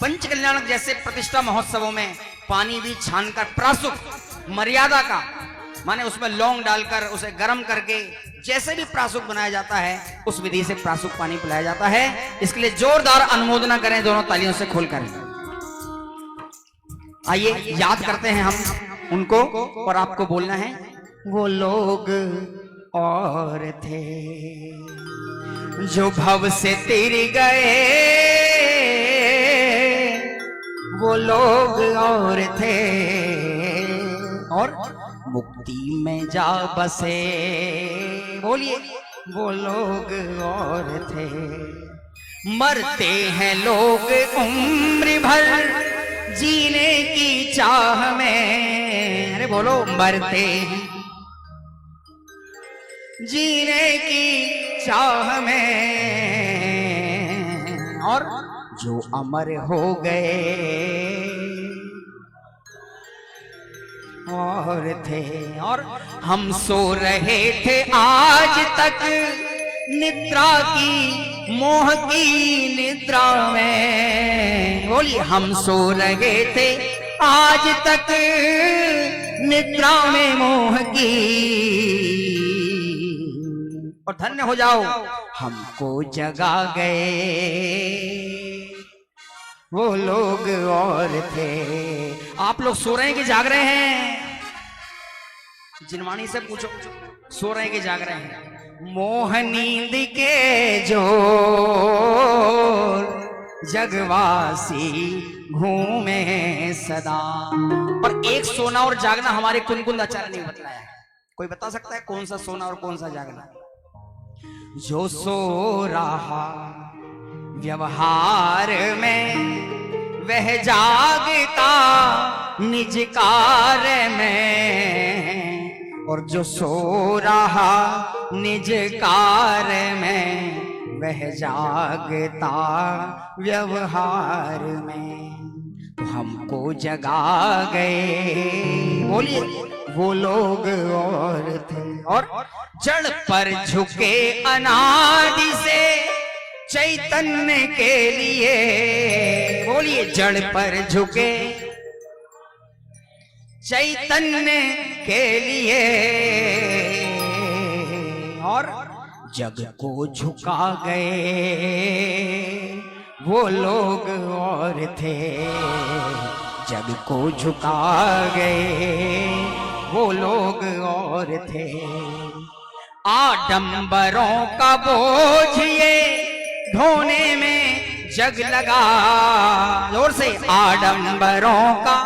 पंच कल्याणक जैसे प्रतिष्ठा महोत्सवों में पानी भी छानकर प्रासुक मर्यादा का, माने उसमें लौंग डालकर उसे गर्म करके जैसे भी प्रासुक बनाया जाता है उस विधि से प्रासुक पानी पिलाया जाता है। इसके लिए जोरदार अनुमोदना करें दोनों तालियों से खोलकर। आइए याद करते हैं हम उनको, और आपको बोलना है, वो लोग और थे जो भव से तिर गए, वो लोग और थे और मुक्ति में जा बसे। बोलिए, वो लोग और थे। मरते हैं लोग उम्र भर जीने की चाह में, अरे बोलो, मरते हैं जीने की चाह में, और जो अमर हो गए और थे। और हम सो रहे थे आज तक निद्रा की, मोह की निद्रा में। बोलिए, हम सो रहे थे आज तक निद्रा में मोह की, और धन्य हो जाओ हमको जगा गए वो लोग और थे। आप लोग सो रहे हैं कि जाग रहे हैं? जिनवाणी से पूछो, सो रहे हैं कि जाग रहे हैं? मोह नींद के जो जगवासी घूमे सदा। पर एक सोना और जागना हमारे कुनकुंद आचार्य ने बतलाया है। कोई बता सकता है कौन सा सोना और कौन सा जागना? जो सो रहा व्यवहार में, वह जागता निज कार्य में। और जो सो रहा निज कार्य में, वह जागता व्यवहार में। तो हमको जगा गए, बोलिए, वो लोग और थे। और जड़ पर झुके अनादि से चैतन्य के लिए। बोलिए, जड़ पर झुके चैतन्य के लिए। और जग को झुका गए वो लोग और थे। जग को झुका गए वो लोग और थे। आडंबरों का बोझ ये ढोने में जग लगा। जोर से, आडंबरों का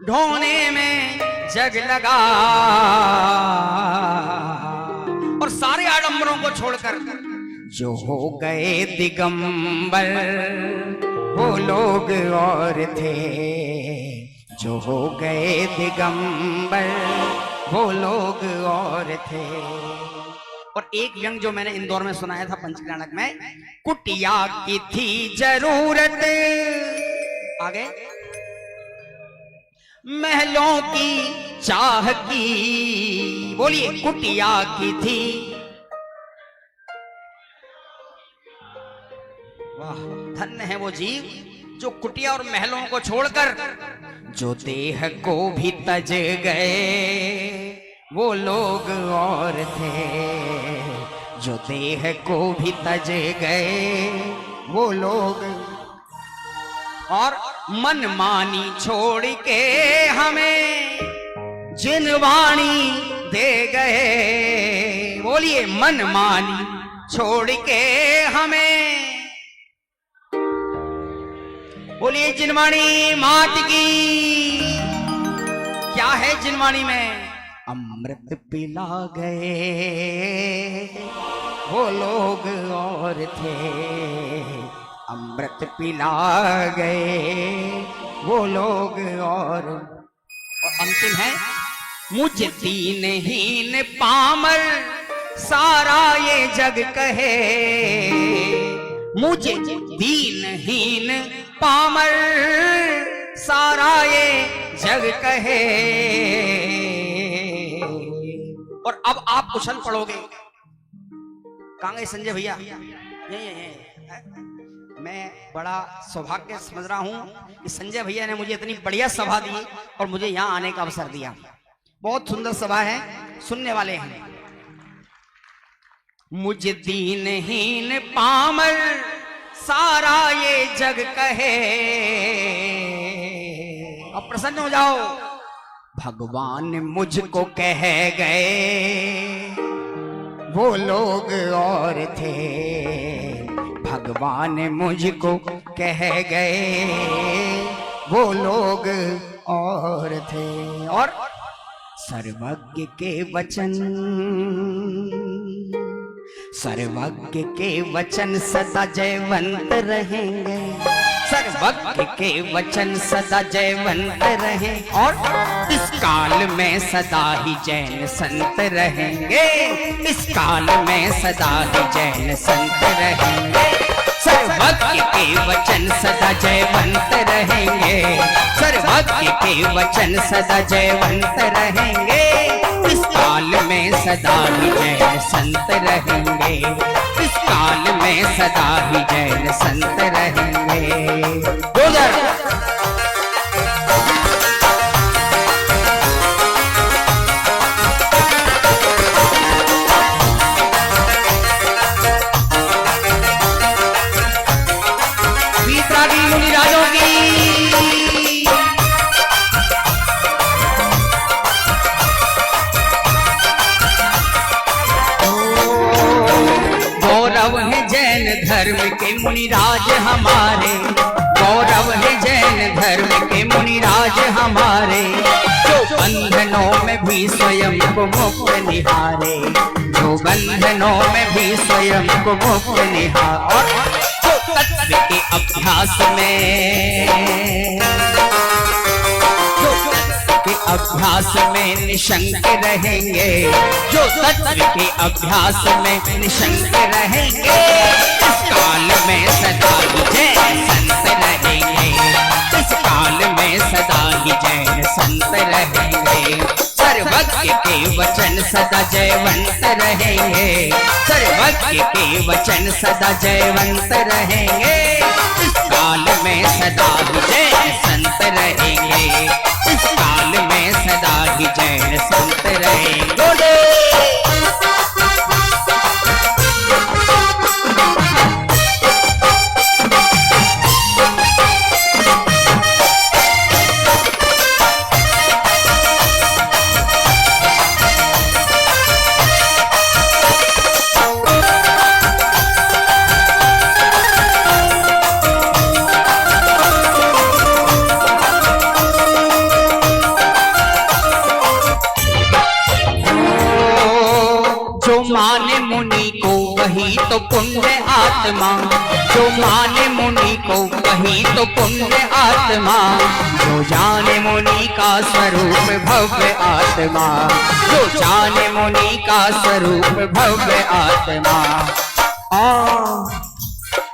ढोने में जग लगा। और सारे आडंबरों को छोड़कर जो हो गए दिगंबर वो लोग और थे। जो हो गए दिगंबर वो लोग और थे। और एक व्यंग जो मैंने इंदौर में सुनाया था पंचकल्याणक में, कुटिया की थी जरूरत, आगे महलों की चाह की। बोलिए, कुटिया की थी। वाह, धन्य है वो जीव जो कुटिया और महलों को छोड़कर जो देह को भी तज गए वो लोग और थे, जो देह को भी तज गए वो लोग, और मनमानी छोड़ के हमें जिनवाणी दे गए। बोलिए, मनमानी छोड़ के हमें, बोलिए जिनवाणी मात की। क्या है जिनवाणी में? अमृत पिला गए वो लोग और थे, अमृत पिला गए वो लोग और अंतिम है, मुझ दीनहीन पामर सारा ये जग कहे, मुझे दीनहीन पामर सारा ये जग कहे। और अब आप कुशल पढ़ोगे। कहां गए संजय भैया? मैं बड़ा सौभाग्य समझ रहा हूं कि संजय भैया ने मुझे इतनी बढ़िया सभा दी और मुझे यहां आने का अवसर दिया। बहुत सुंदर सभा है, सुनने वाले हैं। मुझ दीनहीन पामर सारा ये जग कहे, अब प्रसन्न हो जाओ। भगवान मुझको कह गए वो लोग और थे, भगवान मुझको कह गए वो लोग और थे। और सर्वज्ञ के वचन, सर्वज्ञ के वचन सदा जयवंत रहेंगे, सर्वज्ञ के वचन सदा जयवंत रहे, और इस काल में सदा ही जैन संत रहेंगे, इस काल में सदा ही जैन संत रहेंगे। सर्वज्ञ के वचन सदा जयवंत रहेंगे, सर्वज्ञ के वचन सदा जयवंत रहेंगे, इस काल में सदा ही जैन संत रहेंगे, इस काल में सदा ही जैन संत रहेंगे। धर्म के मुनिराज हमारे, गौरव है जैन धर्म के मुनिराज हमारे, जो बंधनों में भी स्वयं को मुक्त निहारे, जो बंधनों में भी स्वयं को मुक्त निहारे, और जो तत्व के अभ्यास में, के अभ्यास में निशंक रहेंगे, जो तत्व के अभ्यास में निशंक रहेंगे, इस काल में सदा ही जैन संत रहेंगे, इस काल में सदा ही जैन संत रहेंगे। सर्वज्ञ के वचन सदा जयवंत रहेंगे, सर्वज्ञ के वचन सदा जयवंत रहेंगे, इस काल में सदा ही जैन संत रहेंगे, इस काल में सदा ही जैन संत रहेंगे। माने मुनि को वही तो पुण्य आत्मा, जो माने मुनि को वही तो पुण्य आत्मा, जो जाने मुनि का स्वरूप भव्य आत्मा, जो जाने मुनि का स्वरूप भव्य आत्मा।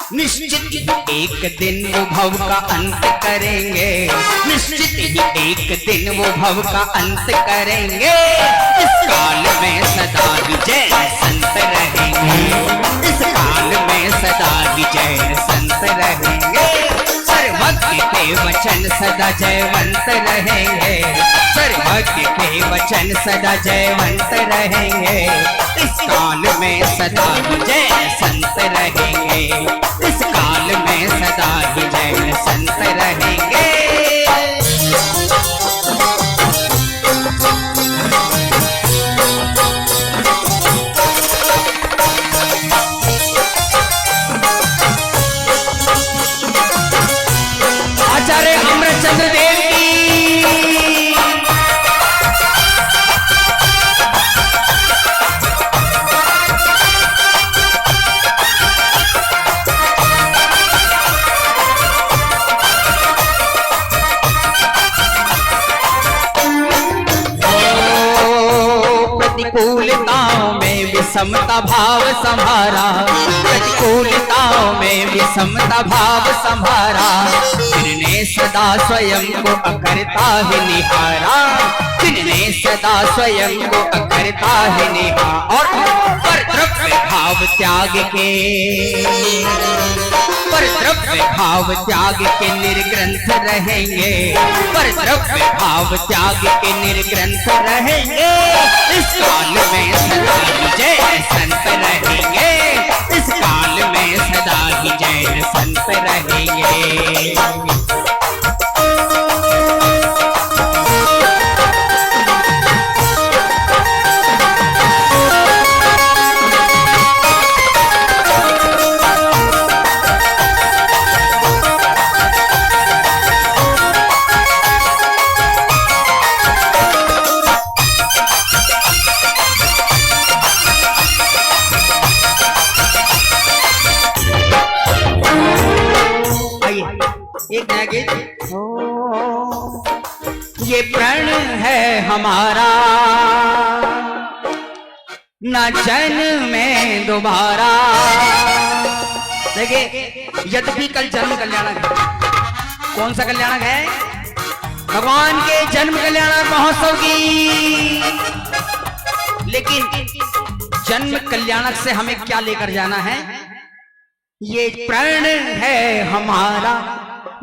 निश्चित एक दिन वो भव का अंत करेंगे, निश्चित ही एक दिन वो भव का अंत करेंगे, इस काल में सदा ही जैन संत रहेंगे, इस काल में सदा ही जैन संत रहेंगे। सर्वज्ञ के वचन सदा जयवंत रहेंगे, सर्वज्ञ के वचन सदा जयवंत रहेंगे, इस काल में सदा ही जय संत रहेंगे, इस काल में सदा ही जय संत रहेंगे। आचार्य अमरचंद्र देव की प्रतिकूलताओं में विषमता भाव संभारा, प्रतिकूलताओं में विषमता भाव संभारा, जिनने सदा स्वयं को अकर्ता ही निहारा, जिनने सदा स्वयं को अकर्ता ही निहारा, और परद्रव्य भाव त्याग के, परद्रव्य भाव त्याग के निर्ग्रंथ रहेंगे, परद्रव्य भाव त्याग के निर्ग्रंथ रहेंगे, इस काल में सदा ही जय संत रहेंगे, इस काल में सदा ही जय संत रहेंगे। एक नया गीत। ये प्रण है हमारा न जन्म में दोबारा, देखिए यद्यपि कल जन्म कल्याणक है, कौन सा कल्याणक है? भगवान के जन्म कल्याणक महोत्सव की, लेकिन जन्म कल्याणक से हमें क्या लेकर जाना है? ये प्रण है हमारा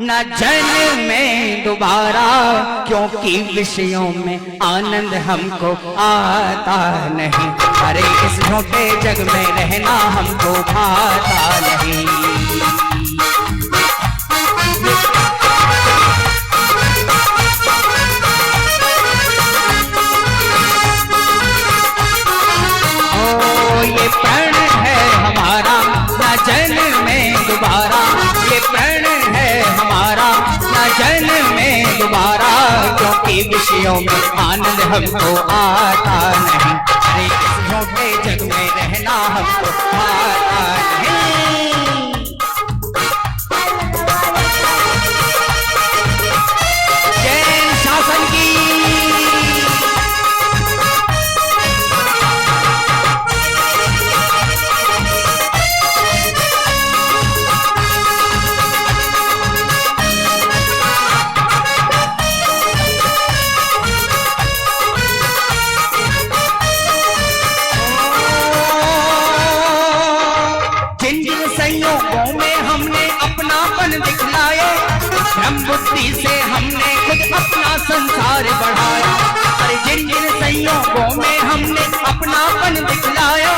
न जन्म में दोबारा, क्योंकि विषयों में आनंद हमको आता नहीं, अरे इस झूठे जग में रहना हमको भाता नहीं। ये प्रण है हमारा न जन्म में दोबारा, ये प्रण है हमारा न जन्म में दोबारा, क्योंकि विषयों में आनंद हमको आता नहीं, अरे इस झूठे जग में रहना हमको आता नहीं। जैन शासन की संयोगों में हमने अपनापन दिखलाया, ब्रह्म बुद्धि से हमने खुद अपना संसार बढ़ाया, अरे जिन जिन संयोगों में हमने अपनापन दिखलाया,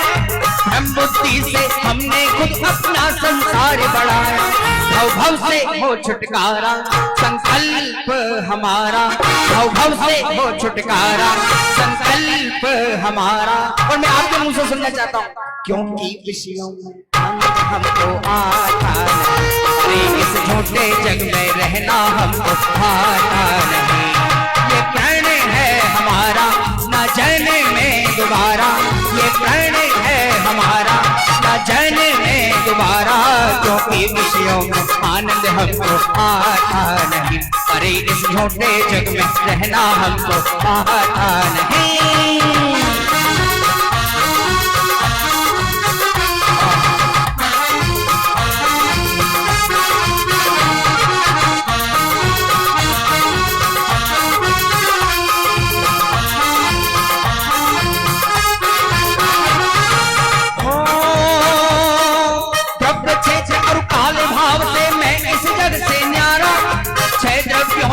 ब्रह्म बुद्धि से हमने खुद अपना संसार बढ़ाया, भव भव से हो छुटकारा संकल्प हमारा, भव भव से हो छुटकारा संकल्प हमारा। और मैं आपके मुंह से सुनना चाहता हूँ, क्योंकि विषयों में हमको आता नहीं, इस झूठे जग में रहना हमको आता नहीं, ये प्रण है हमारा न जन्म में दोबारा, ये प्रण है हमारा न जन्म में दोबारा, क्योंकि विषयों में आनंद हमको आता नहीं, अरे इस झूठे जग में रहना हमको आता नहीं।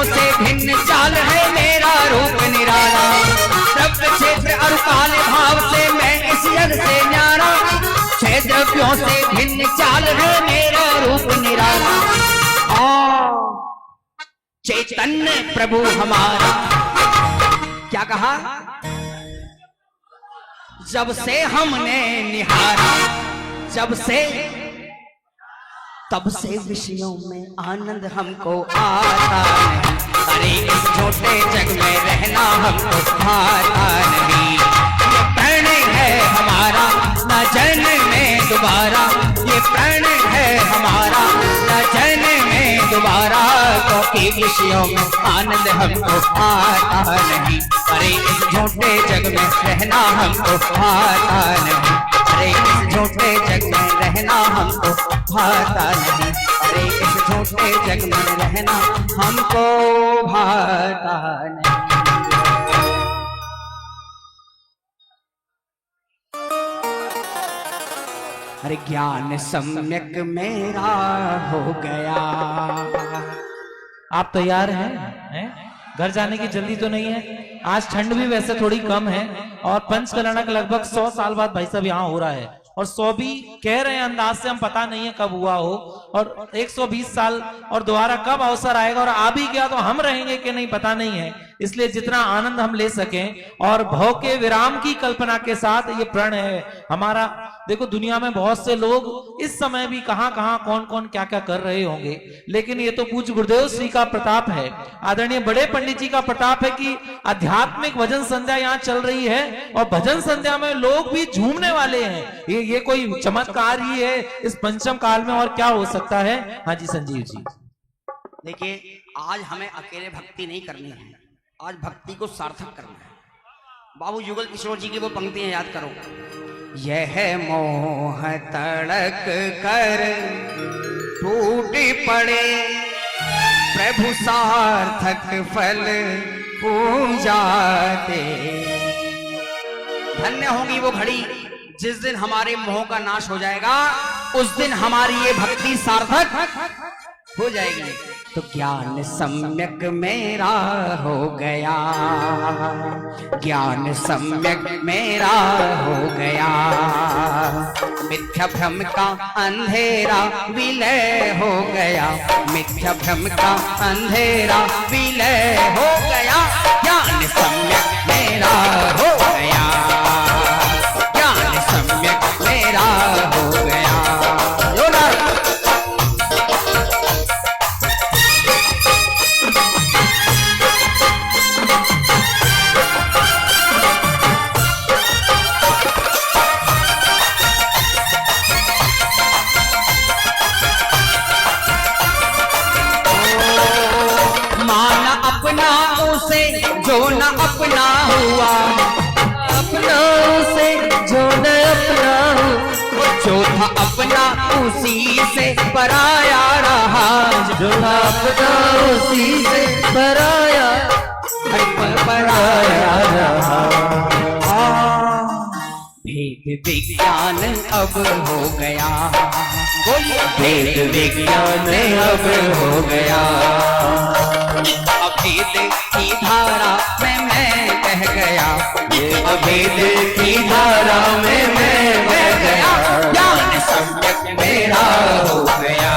से भिन्न चाल मनुष्यों से भिन्न चाल है मेरा रूप निराला। चैतन्य प्रभु हमारा, क्या कहा? जब से हमने निहारा, जब से, तब से विषयों में आनंद हमको आता नहीं। अरे इस छोटे जग में रहना हमको आता नहीं। ये प्राण है हमारा न जन्म में दोबारा, ये प्राण है हमारा न जन्म में दोबारा, क्योंकि विषयों में आनंद हमको आता नहीं। अरे इस छोटे जग में रहना हमको आता नहीं। अरे इस छोटे जग में रहना हमको भाता नहीं। अरे इस छोटे जग में रहना हमको भाता नहीं। अरे ज्ञान सम्यक मेरा हो गया। आप तैयार हैं? घर जाने की जल्दी तो नहीं है? आज ठंड भी वैसे थोड़ी कम है और पंचकल्याणक लगभग 100 साल बाद भाई साहब यहाँ हो रहा है, और 100 भी कह रहे हैं अंदाज से, हम पता नहीं है कब हुआ हो, और 120 साल और दोबारा कब अवसर आएगा और आ भी गया तो हम रहेंगे कि नहीं पता नहीं है। इसलिए जितना आनंद हम ले सकें और भव के विराम की कल्पना के साथ ये प्रण है हमारा। देखो दुनिया में बहुत से लोग इस समय भी कहां कहां कौन कौन क्या क्या कर रहे होंगे, लेकिन ये तो पूज्य गुरुदेव श्री का प्रताप है, आदरणीय बड़े पंडित जी का प्रताप है कि आध्यात्मिक भजन संध्या यहाँ चल रही है और भजन संध्या में लोग भी झूमने वाले हैं। ये कोई चमत्कार ही है इस पंचम काल में, और क्या हो सकता है। हाँ जी संजीव जी। देखिए आज हमें अकेले भक्ति नहीं करनी है, आज भक्ति को सार्थक करना है। बाबू युगल किशोर जी की वो पंक्तियां याद करो। यह मोह तड़क कर टूट पड़े, प्रभु सार्थक फल पूजा दे। धन्य होगी वो घड़ी जिस दिन हमारे मोह का नाश हो जाएगा, उस दिन हमारी ये भक्ति सार्थक हो जाएगी। तो ज्ञान सम्यक मेरा हो गया, ज्ञान सम्यक मेरा हो गया। मिथ्या भ्रम का अंधेरा विलय हो गया, मिथ्या भ्रम का अंधेरा विलय हो गया। ज्ञान सम्यक मेरा हो गया, ज्ञान सम्यक मेरा हो गया। जो न अपना हुआ, अपना उसे जो न अपना हुआ, जो था अपना उसी से पराया रहा, जो था अपना उसी से पराया रहा। भेद विज्ञान अब हो गया, बोलिए भेद विज्ञान अब हो गया। अभेद की धारा में मैं बह गया, अभेद की धारा में मैं बह गया। ज्ञान सम्यक मेरा हो गया,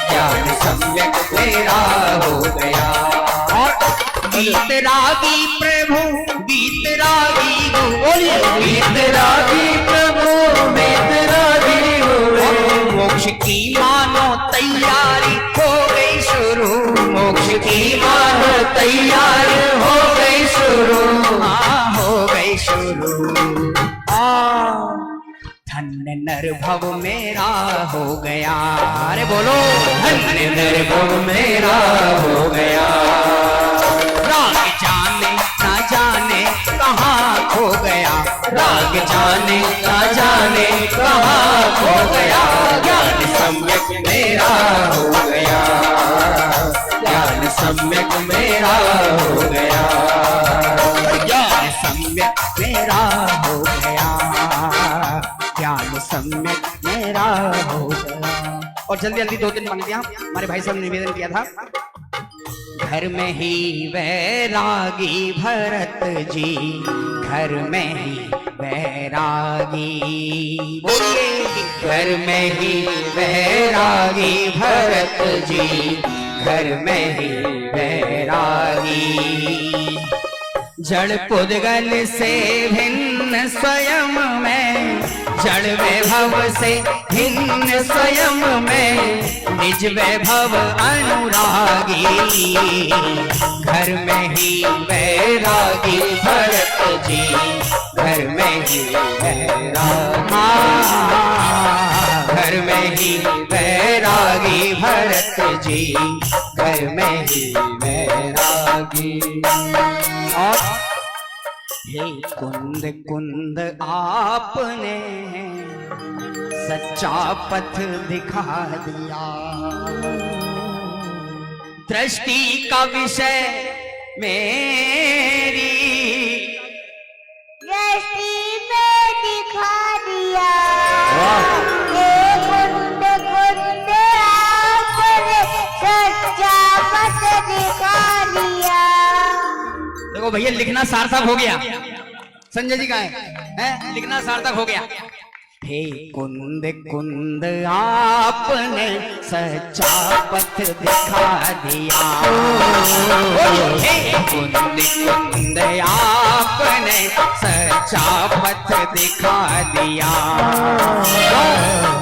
ज्ञान सम्यक मेरा हो गया। और गीतरागी प्रभु गीतरागी हो, बोलिए गीतरागी प्रभु गीतरागी हो। मोक्ष की मानो तैयारी हो गई शुरू, मोक्ष की मानो तैयारी हो गई शुरू, हाँ हो गई शुरू। धन्य नरभव मेरा हो गया, अरे बोलो धन्य नरभव मेरा हो गया। राग जाने ना जाने कहाँ खो गया, राग जाने ना जाने कहाँ खो गया। ज्ञान सम्यक मेरा हो गया, ज्ञान सम्यक मेरा हो गया, ज्ञान सम्यक मेरा हो गया, ज्ञान सम्यक मेरा हो गया। और जल्दी जल्दी 2-3 पंक्तियां हमारे भाई साहब ने निवेदन किया था। घर में ही वैरागी भरत जी, घर में ही वैरागी। बोलिए, घर में ही वैरागी भरत जी, घर में ही वैरागी। जड़ पुद्गल से भिन्न स्वयं में, जड़ वैभव से भिन्न स्वयं में, निज वैभव अनुरागी। घर में ही वैरागी भरत जी, घर में ही वैरागी, घर में ही वैरागी भरत जी, घर में ही वैरागी। और हे कुंद कुंद आपने सच्चा पथ दिखा दिया, दृष्टि का विषय मेरी, दृष्टि में दिखा दिया। हे कुंद कुंद आपने सच्चा पथ दिखा दिया। देखो भैया, लिखना सार्थक हो गया। संजय जी का है लिखना सार्थक हो गया। हे कुंद कुंद आपने सच्चा पथ दिखा दिया, हे कुंद कुंद आपने सच्चा पथ दिखा दिया।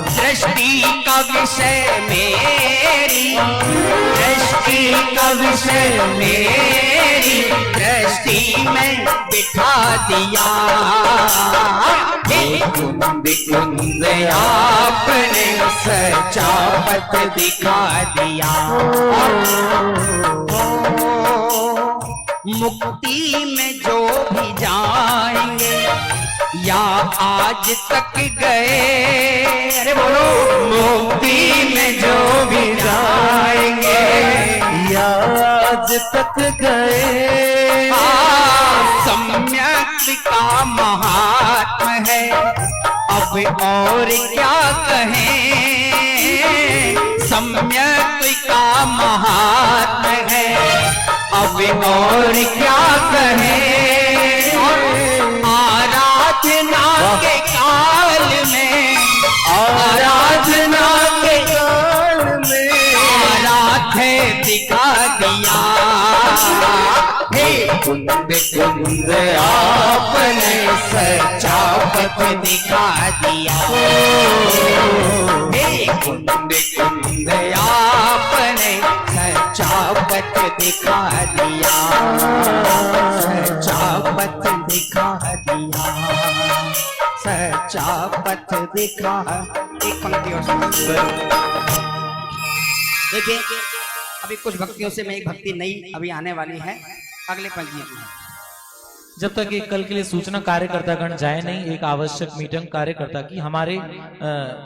दृष्टि का विषय मेरी, दृष्टि का विषय मेरी, दृष्टि में बिठा दिया। हे कुंद कुंद आपने सच्चा पथ दिखा दिया। मुक्ति में जो भी जाएंगे या आज तक गए, अरे बोलो, मुक्ति में जो भी जाएंगे या आज तक गए, सम्यक का महात्म है, अब और क्या कहें। सम्यक का महात्म है, अब और क्या कहें। आराधना के काल में, आराधना के काल में आराध्य दिखा दिया। हे कुंद कुंद आपने सच्चा पथ दिखा दिया, हे कुंद कुंद आपने सच्चा पथ दिखा दिया, सच्चा पथ दिखा दिया, सच्चा पथ दिखा। एक पंक्ति और देखिए, अभी कुछ भक्तियों से मैं एक भक्ति नई अभी आने वाली है अगले पंक्तियों में। जब तक एक कल के लिए सूचना कार्यकर्तागण जाए नहीं, एक आवश्यक मीटिंग कार्यकर्ता की, हमारे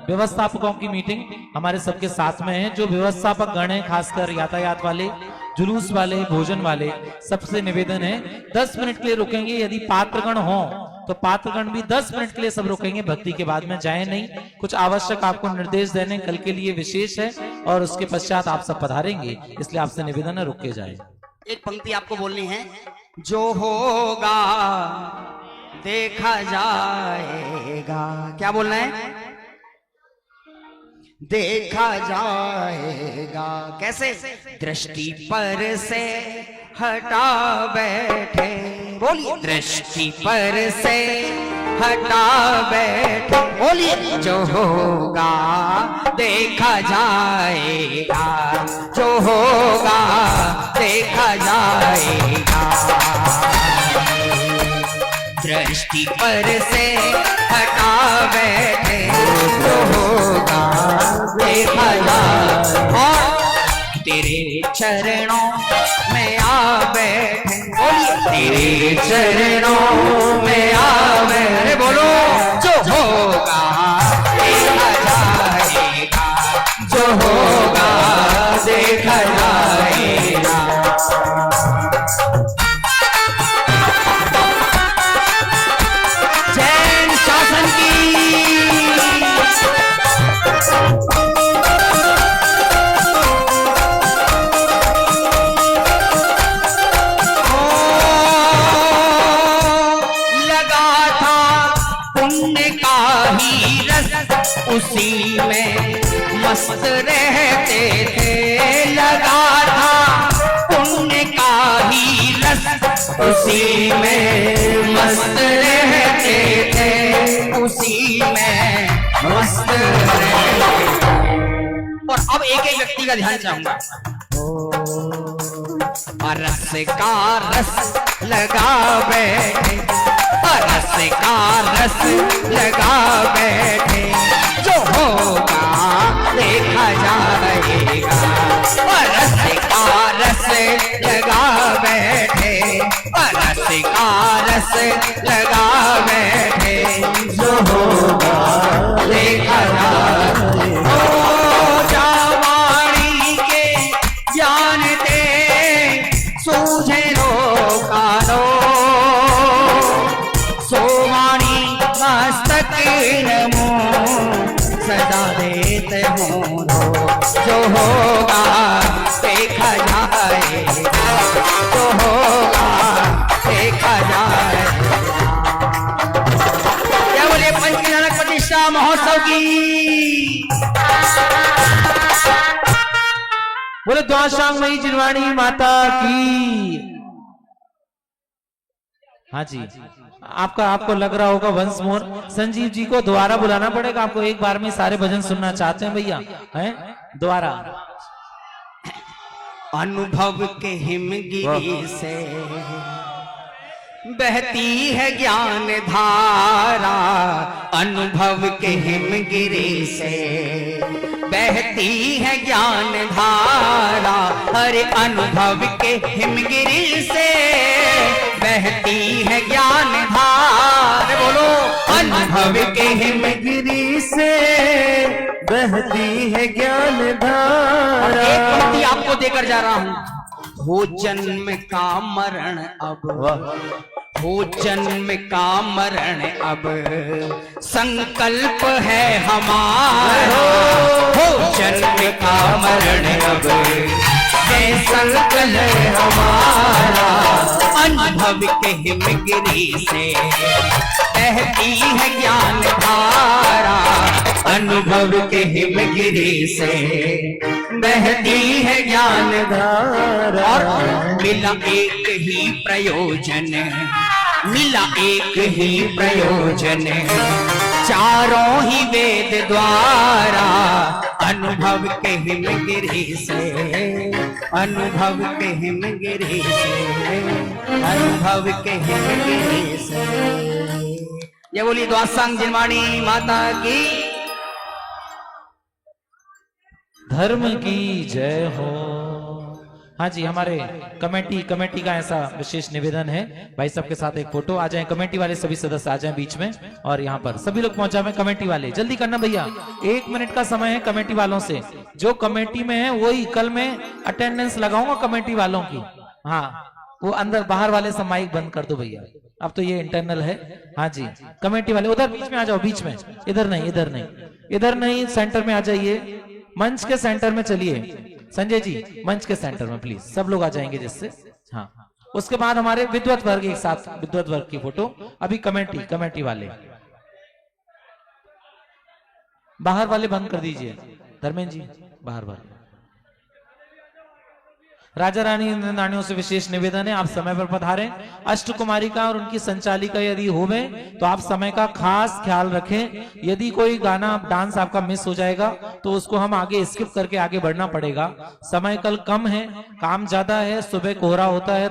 व्यवस्थापकों की मीटिंग हमारे सबके साथ में है। जो व्यवस्थापक गण है, खासकर यातायात वाले, जुलूस वाले, भोजन वाले, सबसे निवेदन है 10 मिनट के लिए रुकेंगे। यदि पात्रगण हो तो पात्रगण भी 10 मिनट के लिए सब रुकेंगे, भक्ति के बाद में जाए नहीं। कुछ आवश्यक आपको निर्देश देने कल के लिए विशेष है और उसके पश्चात आप सब पधारेंगे, इसलिए आपसे निवेदन है रुक के जाए। एक पंक्ति आपको बोलनी है, जो होगा देखा जाएगा। क्या बोलना है? देखा जाएगा। कैसे? दृष्टि पर से हटा बैठे, बोलिए, दृष्टि पर से हटा बैठे, बोलिए, जो होगा देखा जाएगा, जो होगा देखा जाएगा। दृष्टि पर से हटा बैठे, जो होगा देखा जाएगा। तेरे चरणों में आ बैठे, बोलिए, तेरे चरणों में आ बैठे, बोलो, जो होगा देखा जाएगा, जो होगा देखा जाएगा। जैन शासन की पुण्य का ही रस उसी में मस्त रहते थे। लगा था पुण्य का ही रस उसी में मस्त रहते थे, उसी में मस्त रहते थे। और अब एक एक व्यक्ति का ध्यान चाहूंगा। रस का रस लगा बैठे, रस का रस लगा बैठे, जो होगा देखा जाएगा। रस का रस लगा बैठे, रस का रस लगा बैठे, जो होगा देखा जाएगा। ओ जावाणी के ज्ञान दे सूझे कानो, सोवाणी मस्तक नमो सदा देते हूँ। जो होगा देखा जाएगा, जो होगा देखा जाएगा। क्या बोले पंचनानक प्रतिष्ठा महोत्सव की। बोले द्वाशांगमयी जिनवाणी माता की। हाँ जी, आपको लग रहा होगा वंस मोर संजीव जी को दोबारा बुलाना पड़ेगा आपको। एक बार में सारे भजन सुनना चाहते हैं भैया, हैं दोबारा। अनुभव के हिमगिरी से बहती है ज्ञान धारा, अनुभव के हिमगिरी से बहती है ज्ञान धारा। हर अनुभव के हिमगिरी से बहती है ज्ञान धारा। बोलो अनुभव के हिमगिरी से बहती है ज्ञान धारा। एक पंक्ति आपको देकर जा रहा हूं। हो जन्म का मरण अब, हो जन्म का मरण अब, संकल्प है हमारा। हो जन्म का मरण अब, संकल्प है हमारा। अनुभव के हिमगिरी से बहती है ज्ञान धारा, अनुभव के हिमगिरी से बहती है ज्ञान धारा। और मिला एक ही प्रयोजन, मिला एक ही प्रयोजन, चारों ही वेद द्वारा। अनुभव के हिमगिरी से, अनुभव के हिमगिरी से, अनुभव के हिमगिरी से। ये बोली द्वासांग जिनवाणी माता की। धर्म की जय हो। हाँ जी, हमारे कमेटी का ऐसा विशेष निवेदन है। भाई साहब के साथ एक फोटो आ जाए, कमेटी वाले सभी सदस्य आ जाएं बीच में, और यहाँ पर सभी लोग पहुंचा में। कमेटी वाले जल्दी करना भैया, 1 मिनट का समय है कमेटी वालों से। जो कमेटी में है वही कल मैं अटेंडेंस लगाऊंगा कमेटी वालों की। हाँ, वो अंदर बाहर वाले सब माइक बंद कर दो भैया, अब तो ये इंटरनल है। हाँ जी, कमेटी वाले उधर बीच में आ जाओ, बीच में, इधर नहीं, इधर नहीं, इधर नहीं, सेंटर में आ जाइए, मंच के सेंटर में चलिए। संजय जी मंच के सेंटर में प्लीज, सब लोग आ जाएंगे जिससे। हाँ, उसके बाद हमारे विद्वत वर्ग एक साथ, विद्वत वर्ग की फोटो। अभी कमेटी वाले बाहर वाले बंद कर दीजिए। धर्मेंद्र जी बाहर वाले। राजा रानी रानियों से विशेष निवेदन है, आप समय पर पधारें। अष्ट कुमारिका और उनकी संचालिका यदि होवे तो आप समय का खास ख्याल रखें। यदि कोई गाना डांस आपका मिस हो जाएगा तो उसको हम आगे स्किप करके आगे बढ़ना पड़ेगा। समय कल कम है, काम ज्यादा है, सुबह कोहरा होता है।